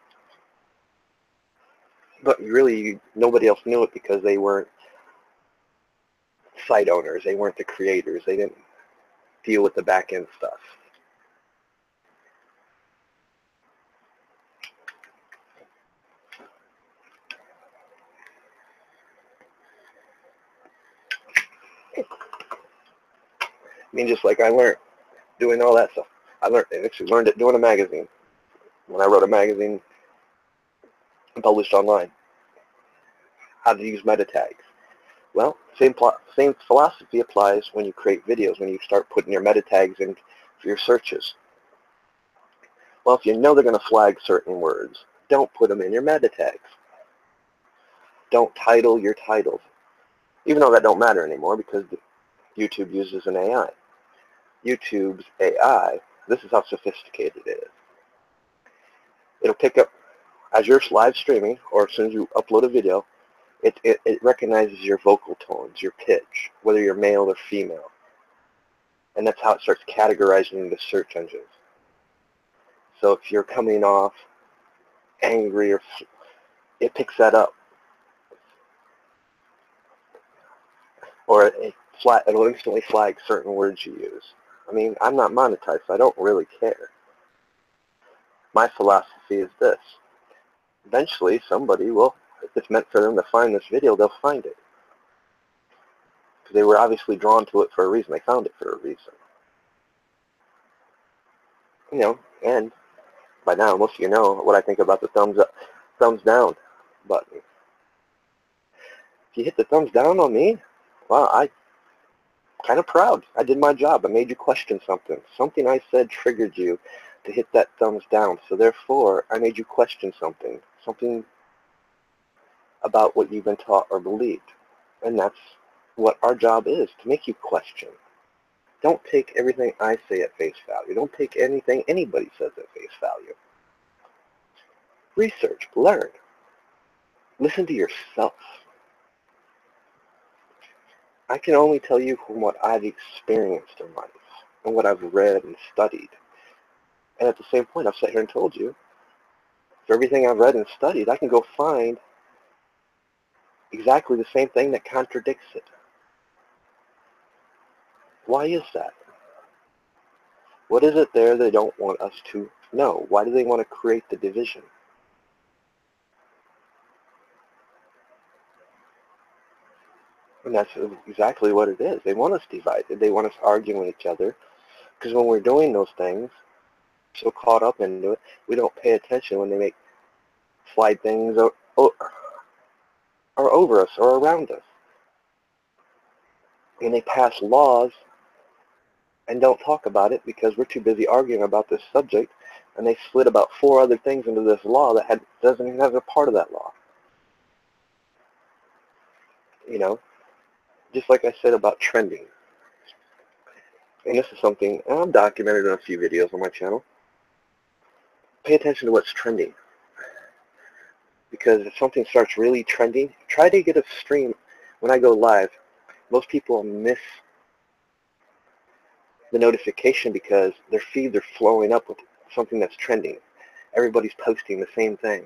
But really, nobody else knew it because they weren't site owners. They weren't the creators. They didn't deal with the back-end stuff. I mean, just like I learned doing all that stuff. I actually learned it doing a magazine. When I wrote a magazine and published online, how to use meta tags. Well, same philosophy applies when you create videos, when you start putting your meta tags in for your searches. Well, if you know they're going to flag certain words, don't put them in your meta tags. Don't title your titles. Even though that don't matter anymore because YouTube uses an AI. YouTube's AI, this is how sophisticated it is. It'll pick up, as you're live streaming, or as soon as you upload a video, it recognizes your vocal tones, your pitch, whether you're male or female. And that's how it starts categorizing the search engines. So if you're coming off angry, or it picks that up. Or it'll instantly flag certain words you use. I mean, I'm not monetized, so I don't really care. My philosophy is this. Eventually, somebody will, if it's meant for them to find this video, they'll find it. Because they were obviously drawn to it for a reason. They found it for a reason. You know, and by now, most of you know what I think about the thumbs up, thumbs down button. If you hit the thumbs down on me, well, I'm kind of proud. I did my job. I made you question something. Something I said triggered you to hit that thumbs down. So therefore, I made you question something. Something about what you've been taught or believed. And that's what our job is, to make you question. Don't take everything I say at face value. Don't take anything anybody says at face value. Research, learn. Listen to yourself. I can only tell you from what I've experienced in life and what I've read and studied. And at the same point, I've sat here and told you, for everything I've read and studied, I can go find exactly the same thing that contradicts it. Why is that? What is it there they don't want us to know? Why do they want to create the division? And that's exactly what it is. They want us divided. They want us arguing with each other. Because when we're doing those things, so caught up into it, we don't pay attention when they make slide things or over us or around us. And they pass laws and don't talk about it because we're too busy arguing about this subject, and they slid about 4 other things into this law that doesn't even have a part of that law. You know, just like I said about trending. And this is something, and I'm documented in a few videos on my channel. Pay attention to what's trending. Because if something starts really trending, try to get a stream. When I go live, most people miss the notification because their feeds are flowing up with something that's trending. Everybody's posting the same thing.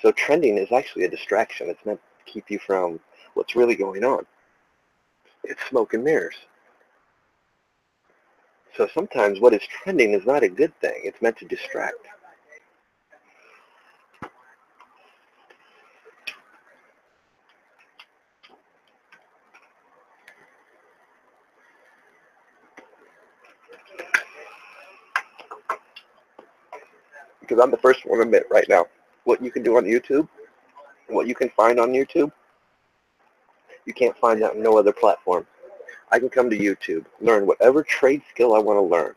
So trending is actually a distraction. It's meant to keep you from what's really going on. It's smoke and mirrors. So sometimes what is trending is not a good thing. It's meant to distract. Because I'm the first one to admit right now, what you can do on YouTube, what you can find on YouTube, you can't find that on no other platform. I can come to YouTube, learn whatever trade skill I want to learn,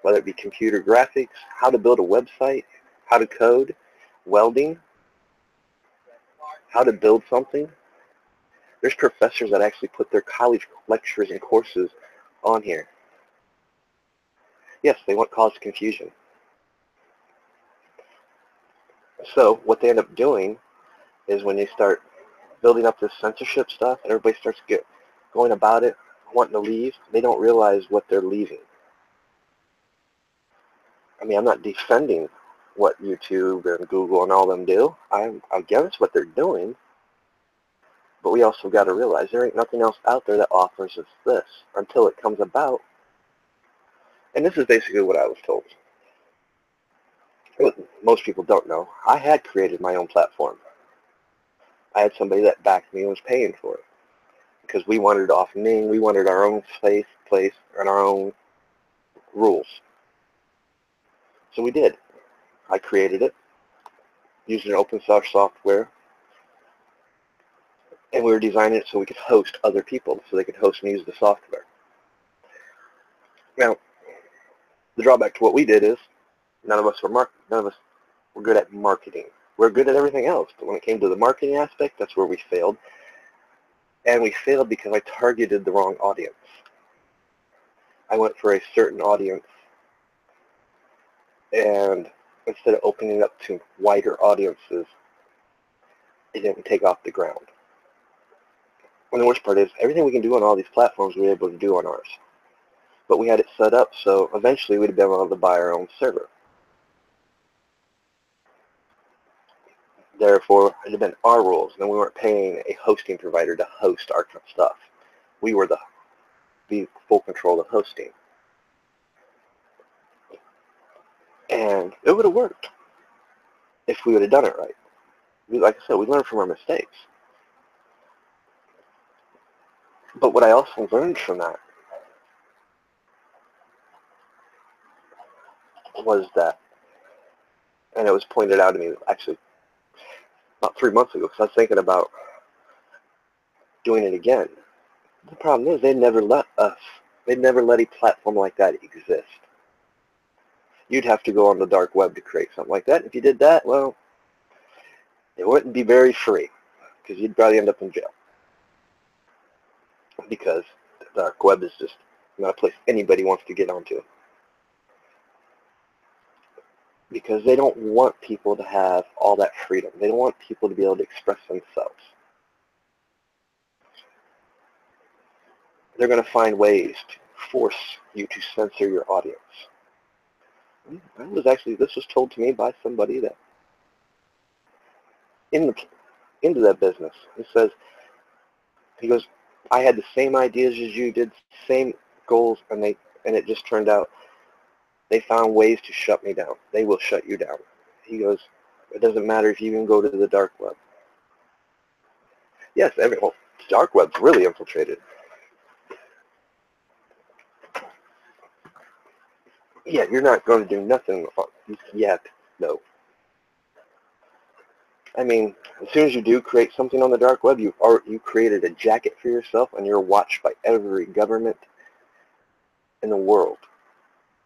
whether it be computer graphics, how to build a website, how to code, welding, how to build something. There's professors that actually put their college lectures and courses on here. Yes, they want cause confusion. So what they end up doing is when they start building up this censorship stuff and everybody starts going about it, wanting to leave, they don't realize what they're leaving. I mean, I'm not defending what YouTube and Google and all them do. I'm against what they're doing. But we also got to realize there ain't nothing else out there that offers us this until it comes about. And this is basically what I was told. What most people don't know. I had created my own platform. I had somebody that backed me and was paying for it. Because we wanted it off me. We wanted our own place, and our own rules. So we did. I created it using open source software. And we were designing it so we could host other people, so they could host and use the software. Now, the drawback to what we did is none of us were good at marketing. We're good at everything else, but when it came to the marketing aspect, that's where we failed. And we failed because I targeted the wrong audience. I went for a certain audience, and instead of opening it up to wider audiences, it didn't take off the ground. And the worst part is, everything we can do on all these platforms, we were able to do on ours. But we had it set up so eventually we'd have been able to buy our own server. Therefore, it had been our rules, and we weren't paying a hosting provider to host our stuff. We were the full control of hosting. And it would have worked if we would have done it right. Like I said, we learned from our mistakes. But what I also learned from that was that, and it was pointed out to me actually about 3 months ago, because I was thinking about doing it again. The problem is they'd never let a platform like that exist. You'd have to go on the dark web to create something like that. If you did that, well, it wouldn't be very free, because you'd probably end up in jail. Because the dark web is just not a place anybody wants to get onto. Because they don't want people to have all that freedom. They don't want people to be able to express themselves. They're going to find ways to force you to censor your audience. This was told to me by somebody that into that business. He goes, I had the same ideas as you did, same goals, and it just turned out they found ways to shut me down. They will shut you down. He goes, it doesn't matter if you even go to the dark web. Yes, the dark web's really infiltrated. Yeah, you're not going to do nothing yet, no. I mean, as soon as you do create something on the dark web, you created a jacket for yourself, and you're watched by every government in the world.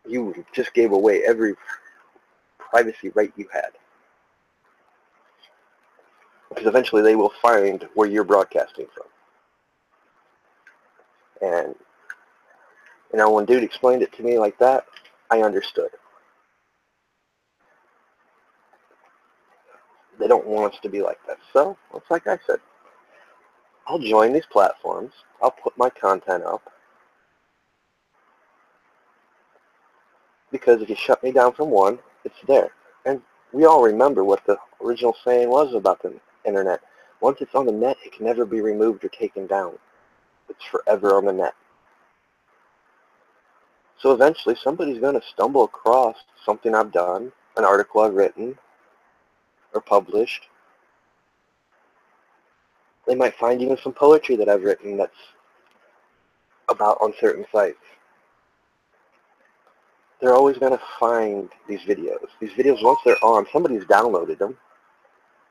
You just gave away every privacy right you had. Because eventually they will find where you're broadcasting from. And, when dude explained it to me like that, I understood. They don't want us to be like that. So, it's like I said, I'll join these platforms. I'll put my content up. Because if you shut me down from one, it's there. And we all remember what the original saying was about the internet. Once it's on the net, it can never be removed or taken down. It's forever on the net. So eventually somebody's going to stumble across something I've done, an article I've written or published. They might find even some poetry that I've written that's about on certain sites. They're always going to find these videos. These videos, once they're on, somebody's downloaded them.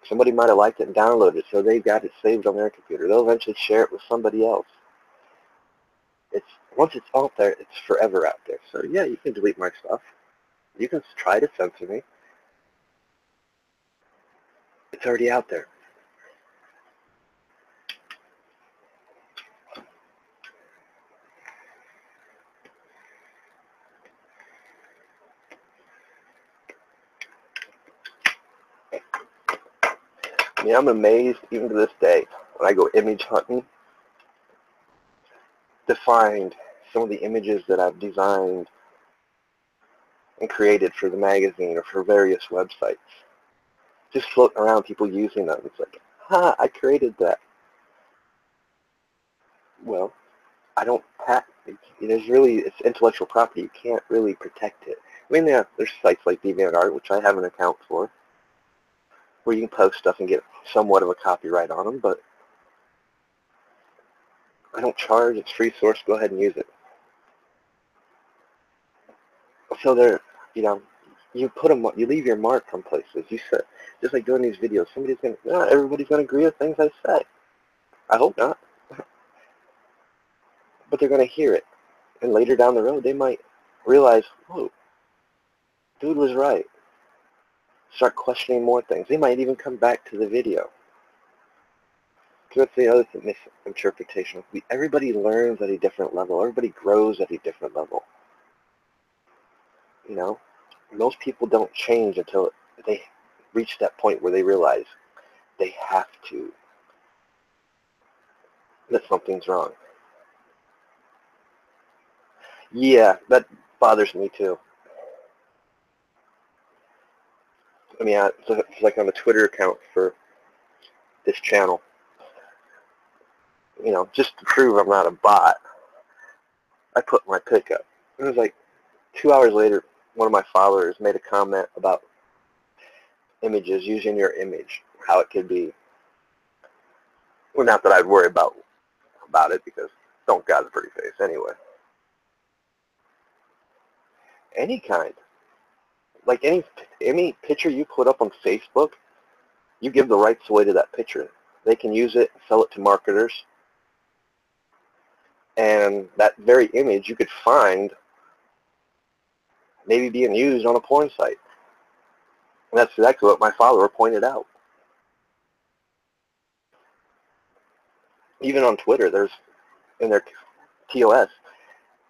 Somebody might have liked it and downloaded it, so they've got it saved on their computer. They'll eventually share it with somebody else. Once it's out there, it's forever out there. So yeah, you can delete my stuff. You can try to censor me. It's already out there. I mean, I'm amazed even to this day when I go image hunting to find some of the images that I've designed and created for the magazine or for various websites. Just floating around, people using them. It's like, I created that. Well, I don't patent it. It's intellectual property. You can't really protect it. I mean, there's sites like DeviantArt, which I have an account for, where you can post stuff and get somewhat of a copyright on them, but I don't charge. It's free source. Go ahead and use it. So you leave your mark on places. You said, just like doing these videos, everybody's gonna agree with things I say. I hope not, but they're gonna hear it, and later down the road, they might realize, whoa, dude was right. start questioning more things. They might even come back to the video. That's the other misinterpretation. Everybody learns at a different level. Everybody grows at a different level. You know, most people don't change until they reach that point where they realize they have to, that something's wrong. Yeah, that bothers me too. I mean, it's like on the Twitter account for this channel. You know, just to prove I'm not a bot, I put my pic up. It was like 2 hours later, one of my followers made a comment about images, using your image, how it could be, well, not that I'd worry about it, because don't God's pretty face anyway. Any kind. Like any picture you put up on Facebook, you give the rights away to that picture. They can use it, sell it to marketers, and that very image you could find maybe being used on a porn site. And that's exactly what my follower pointed out. Even on Twitter, there's, in their TOS,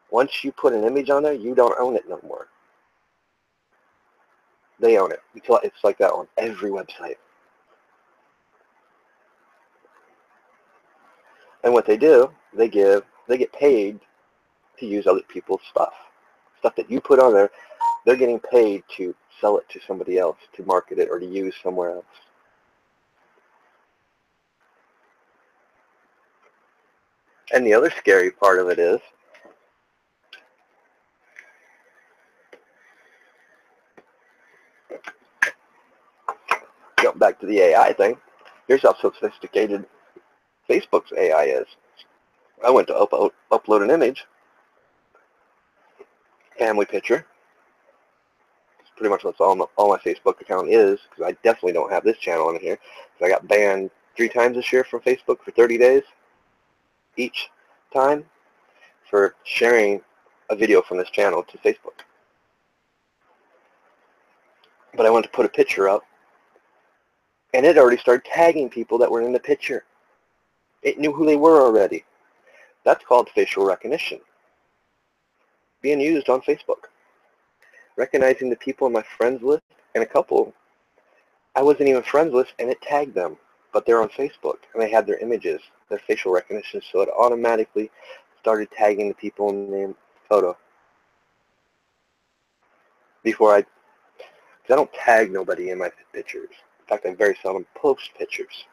once you put an image on there, you don't own it no more. They own it. It's like that on every website. And what they do, they get paid to use other people's stuff. Stuff that you put on there, they're getting paid to sell it to somebody else, to market it, or to use somewhere else. And the other scary part of it is, going back to the AI thing, here's how sophisticated Facebook's AI is. I went to upload an image, family picture. It's pretty much what all my Facebook account is, because I definitely don't have this channel in here. I got banned 3 times this year from Facebook for 30 days each time for sharing a video from this channel to Facebook. But I went to put a picture up, and it already started tagging people that were in the picture. It knew who they were already. That's called facial recognition, being used on Facebook. Recognizing the people in my friends list, and a couple I wasn't even friends with, and it tagged them, but they're on Facebook, and they had their images, their facial recognition, so it automatically started tagging the people in the photo. Because I don't tag nobody in my pictures. In fact, I very seldom post pictures.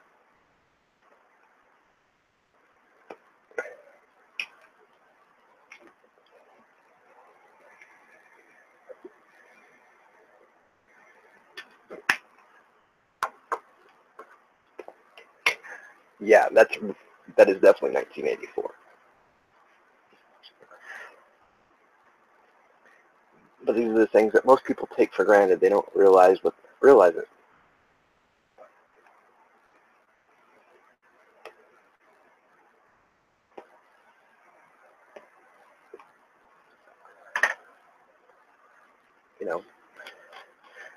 Yeah, that is definitely 1984. But these are the things that most people take for granted. They don't realize it. You know,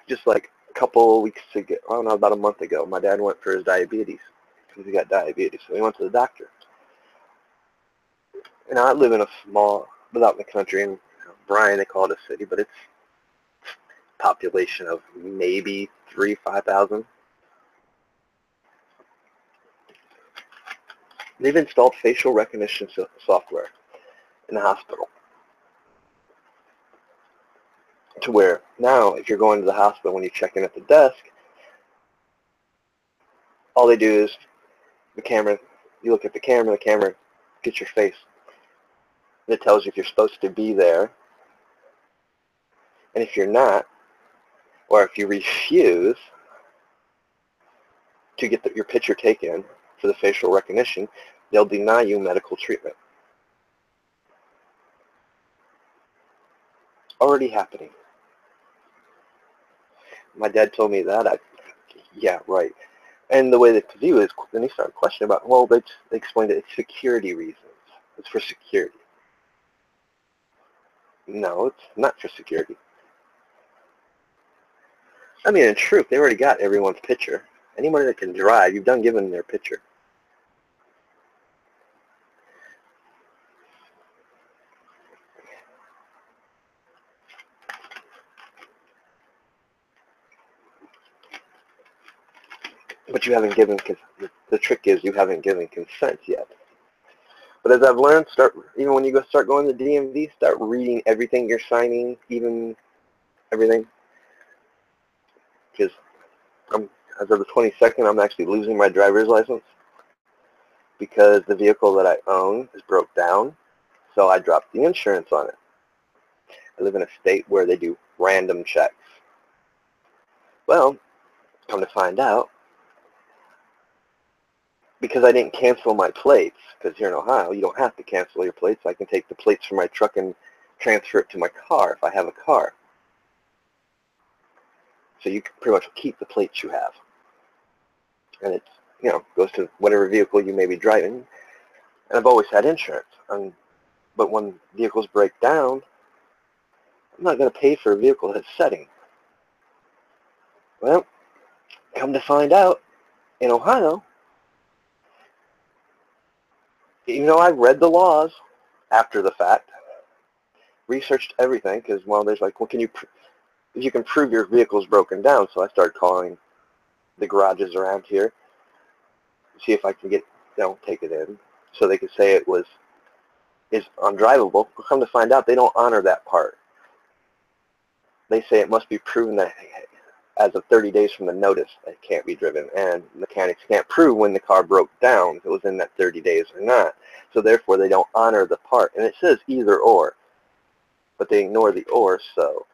just like a couple weeks ago, I don't know, about a month ago, my dad went for his diabetes because he got diabetes. So he went to the doctor. You know, I live in a small, out in the country, in Bryan, they call it a city, but it's population of maybe 5,000. They've installed facial recognition software in the hospital, to where now if you're going to the hospital, when you check in at the desk, all they do is the camera, you look at the camera gets your face, and it tells you if you're supposed to be there, and if you're not, or if you refuse to get your picture taken for the facial recognition, they'll deny you medical treatment. Already happening. My dad told me that. Yeah, right. And the way that to do is, then he started questioning about, well, they explained that it's security reasons. It's for security. No, it's not for security. I mean, in truth, they already got everyone's picture. Anyone that can drive, you've done given their picture. But you haven't given, the trick is you haven't given consent yet. But as I've learned, even when you start going to DMV, start reading everything you're signing, even everything. Because as of the 22nd, I'm actually losing my driver's license because the vehicle that I own is broke down, so I dropped the insurance on it. I live in a state where they do random checks. Well, come to find out, because I didn't cancel my plates, because here in Ohio, you don't have to cancel your plates. I can take the plates from my truck and transfer it to my car if I have a car. So you can pretty much keep the plates you have. And it's, goes to whatever vehicle you may be driving. And I've always had insurance. But when vehicles break down, I'm not going to pay for a vehicle that's setting. Well, come to find out, in Ohio, I read the laws after the fact, researched everything, because, there's like, well, if you can prove your vehicle's broken down, so I started calling the garages around here, see if I can take it in, so they could say is undrivable. Come to find out, they don't honor that part. They say it must be proven that as of 30 days from the notice that it can't be driven, and mechanics can't prove when the car broke down if it was in that 30 days or not. So therefore, they don't honor the part. And it says either or, but they ignore the or, so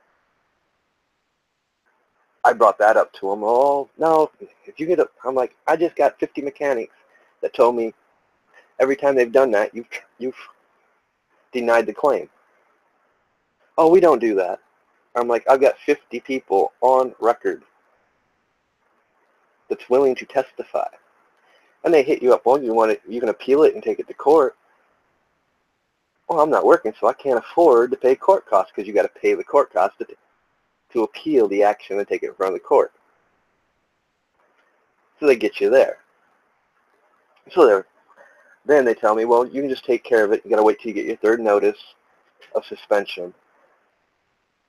I brought that up to them. Oh, no, if you I'm like, I just got 50 mechanics that told me every time they've done that, you've denied the claim. Oh, we don't do that. I'm like, I've got 50 people on record that's willing to testify. And they hit you up, well, you can appeal it and take it to court. Well, I'm not working, so I can't afford to pay court costs, because you got to pay the court costs to appeal the action and take it in front of the court. So they get you there. So then they tell me, well, you can just take care of it. You got to wait till you get your third notice of suspension.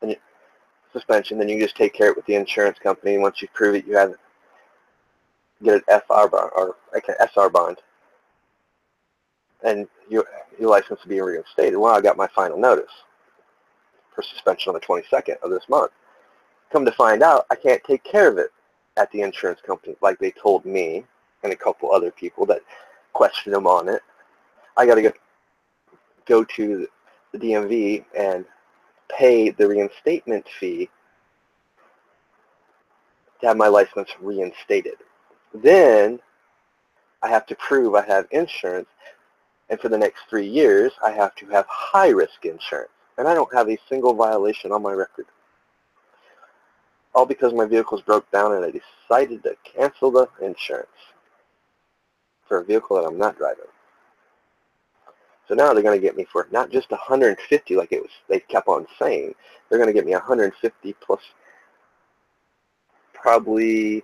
Then you can just take care of it with the insurance company. And once you prove it, you get an FR bond, or like an SR bond, and your license will be reinstated. Well, I got my final notice for suspension on the 22nd of this month. Come to find out, I can't take care of it at the insurance company like they told me and a couple other people that questioned them on it. I got to go to the DMV and pay the reinstatement fee to have my license reinstated. Then I have to prove I have insurance, and for the next 3 years, I have to have high-risk insurance. And I don't have a single violation on my record. All because my vehicles broke down and I decided to cancel the insurance for a vehicle that I'm not driving. So now they're going to get me for not just 150 like they kept on saying. They're going to get me 150 plus probably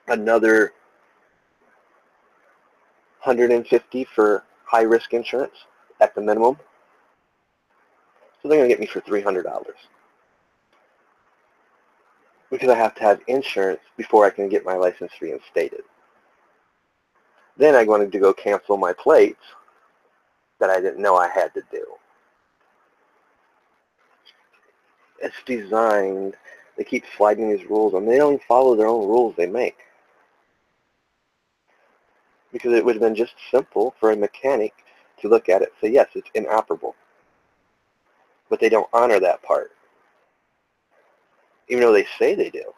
another 150 for high-risk insurance at the minimum. So they're going to get me for $300 because I have to have insurance before I can get my license reinstated. Then I wanted to go cancel my plates that I didn't know I had to do. It's designed, they keep sliding these rules, and they don't even follow their own rules they make. Because it would have been just simple for a mechanic to look at it and say, yes, it's inoperable. But they don't honor that part, even though they say they do.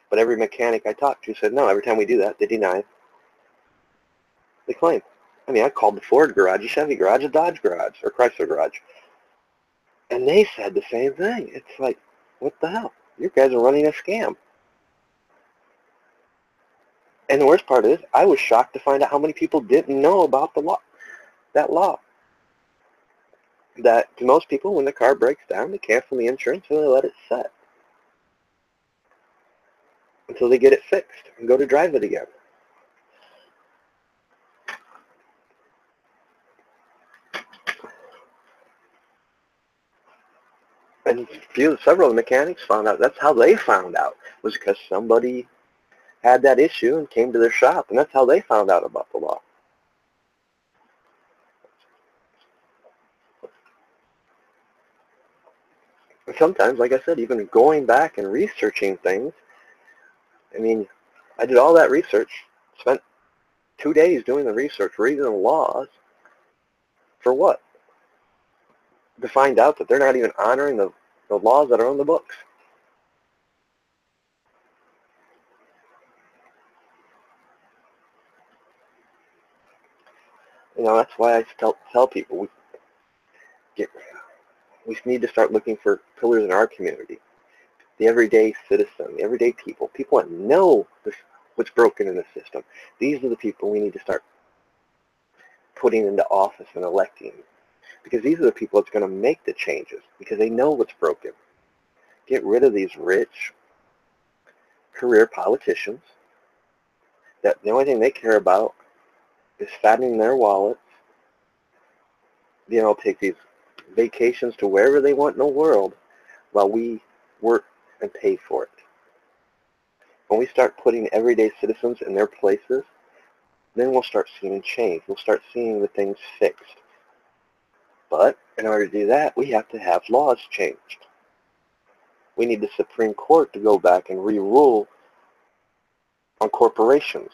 But every mechanic I talked to said, no, every time we do that, they deny the claim. I mean, I called the Ford garage, a Chevy garage, a Dodge garage, or Chrysler garage. And they said the same thing. It's like, what the hell? You guys are running a scam. And the worst part is, I was shocked to find out how many people didn't know about that law. That to most people, when the car breaks down, they cancel the insurance and they let it set. until they get it fixed and go to drive it again. And several of the mechanics found out, that's how they found out, was because somebody had that issue and came to their shop, and that's how they found out about the law. And sometimes, like I said, even going back and researching things, I mean, I did all that research, spent 2 days doing the research, reading the laws, for what? To find out that they're not even honoring the laws that are on the books. You know, that's why I tell people we need to start looking for pillars in our community. The everyday citizen, the everyday people that know what's broken in the system. These are the people we need to start putting into office and electing, because these are the people that's going to make the changes, because they know what's broken. Get rid of these rich career politicians that the only thing they care about is fattening their wallets. You know, take these vacations to wherever they want in the world while we work and pay for it. When we start putting everyday citizens in their places, then we'll start seeing change. We'll start seeing the things fixed. But in order to do that, we have to have laws changed. We need the Supreme Court to go back and re-rule on corporations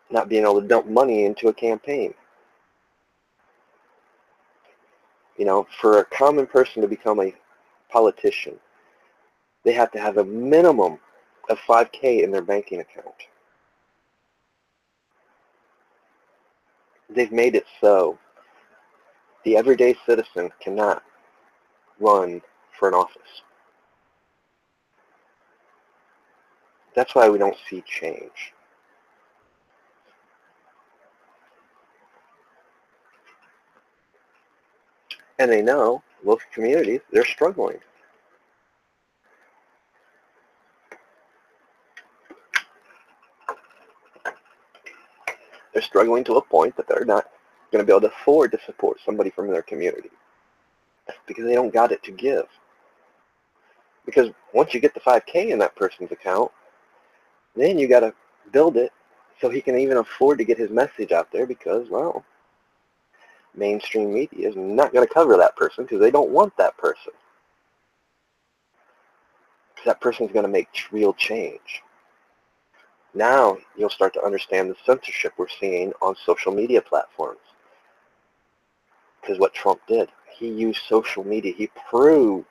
not being able to dump money into a campaign. You know, for a common person to become a politician, they have to have a minimum of $5,000 in their banking account. They've made it so the everyday citizen cannot run for an office. That's why we don't see change. And they know, most communities, they're struggling. They're struggling to a point that they're not going to be able to afford to support somebody from their community because they don't got it to give. Because once you get the $5,000 in that person's account, then you got to build it so he can even afford to get his message out there, because, well, mainstream media is not going to cover that person because they don't want that person. Because that person's going to make real change. Now you'll start to understand the censorship we're seeing on social media platforms. Because what Trump did, he used social media. He proved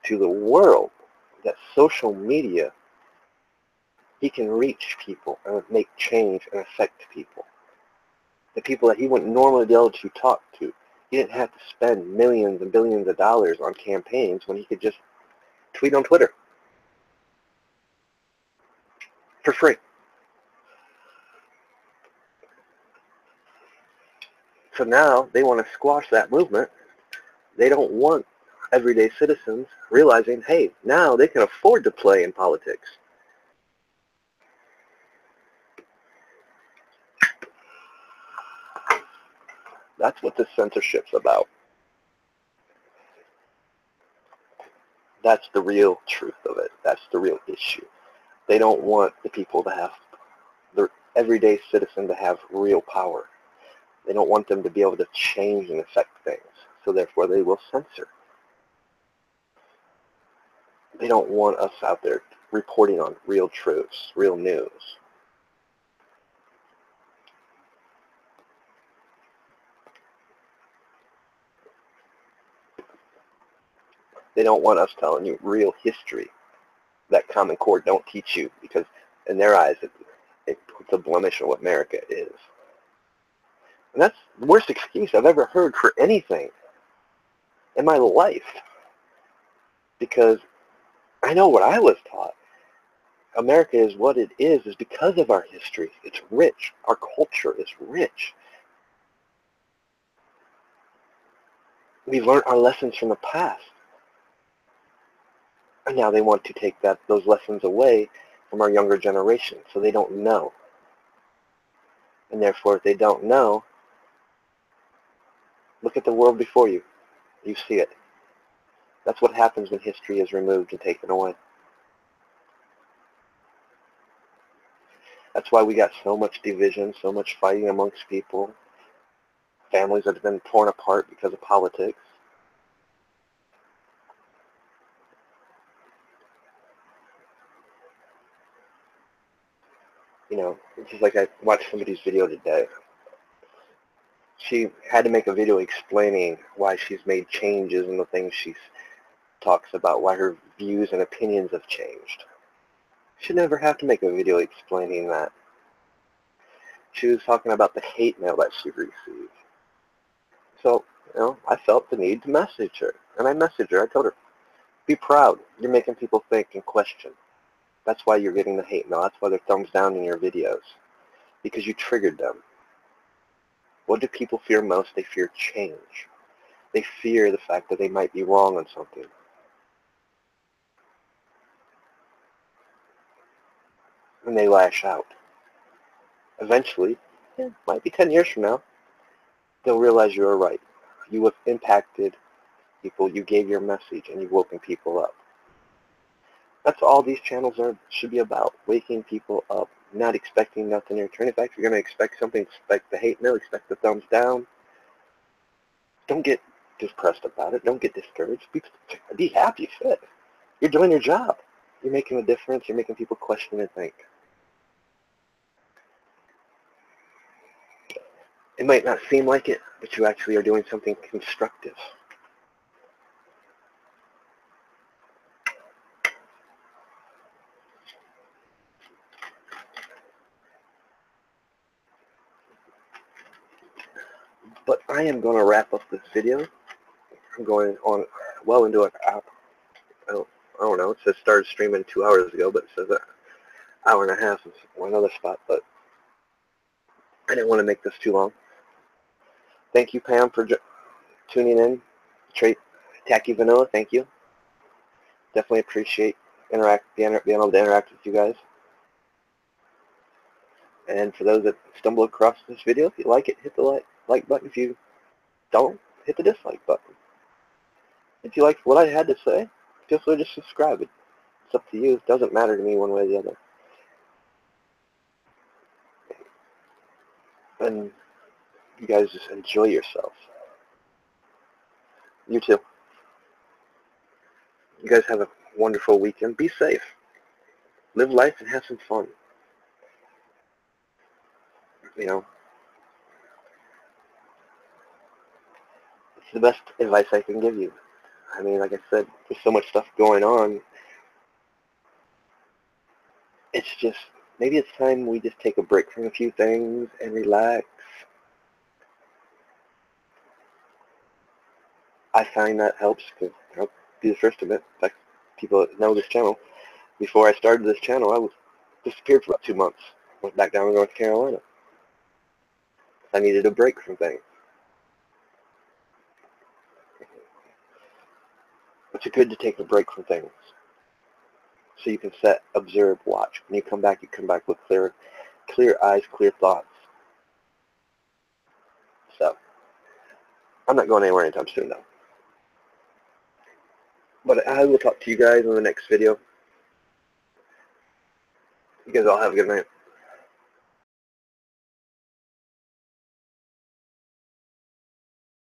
to the world that social media, he can reach people and make change and affect people. The people that he wouldn't normally be able to talk to. He didn't have to spend millions and billions of dollars on campaigns when he could just tweet on Twitter for free. So now they want to squash that movement. They don't want everyday citizens realizing, hey, now they can afford to play in politics. That's what this censorship's about. That's the real truth of it. That's the real issue. They don't want the people to have, the everyday citizen to have real power. They don't want them to be able to change and affect things. So therefore they will censor. They don't want us out there reporting on real truths, real news. They don't want us telling you real history that Common Core don't teach you, because in their eyes it puts a blemish on what America is. And that's the worst excuse I've ever heard for anything in my life, because I know what I was taught. America is what it is because of our history. It's rich. Our culture is rich. We've learned our lessons from the past. And now they want to take those lessons away from our younger generation, so they don't know. And therefore, if they don't know, look at the world before you. You see it. That's what happens when history is removed and taken away. That's why we got so much division, so much fighting amongst people, families that have been torn apart because of politics. You know, it's just like I watched somebody's video today. She had to make a video explaining why she's made changes in the things she talks about, why her views and opinions have changed. She never have to make a video explaining that. She was talking about the hate mail that she received. So, you know, I felt the need to message her. And I messaged her. I told her, be proud. You're making people think and question. That's why you're getting the hate mail. That's why they're thumbs down in your videos. Because you triggered them. What do people fear most? They fear change. They fear the fact that they might be wrong on something. And they lash out. Eventually, might be 10 years from now, they'll realize you were right. You have impacted people. You gave your message, and you've woken people up. That's all these channels should be about, waking people up, not expecting nothing in return. In fact, if you're going to expect something, expect the hate mail, expect the thumbs down. Don't get depressed about it. Don't get discouraged. Be happy. Fit. You're doing your job. You're making a difference. You're making people question and think. It might not seem like it, but you actually are doing something constructive. But I am going to wrap up this video. I'm going on well into an hour. I don't know. It says started streaming 2 hours ago, but it says an hour and a half is another spot. But I didn't want to make this too long. Thank you, Pam, for tuning in. Tacky Vanilla, thank you. Definitely appreciate being able to interact with you guys. And for those that stumble across this video, if you like it, hit the like button. If you don't, hit the dislike button. If you like what I had to say, feel free to subscribe. It's up to you. It doesn't matter to me one way or the other. And you guys just enjoy yourself. You too. You guys have a wonderful weekend. Be safe. Live life and have some fun. You know, it's the best advice I can give you. I mean, like I said, there's so much stuff going on. It's just, maybe it's time we just take a break from a few things and relax. I find that helps because I'll be the first to admit, like people that know this channel, before I started this channel, I was disappeared for about 2 months. Went back down to North Carolina. I needed a break from things. It's good to take a break from things. So you can set, observe, watch. When you come back with clear eyes, clear thoughts. So, I'm not going anywhere anytime soon, though. But I will talk to you guys in the next video. You guys all have a good night.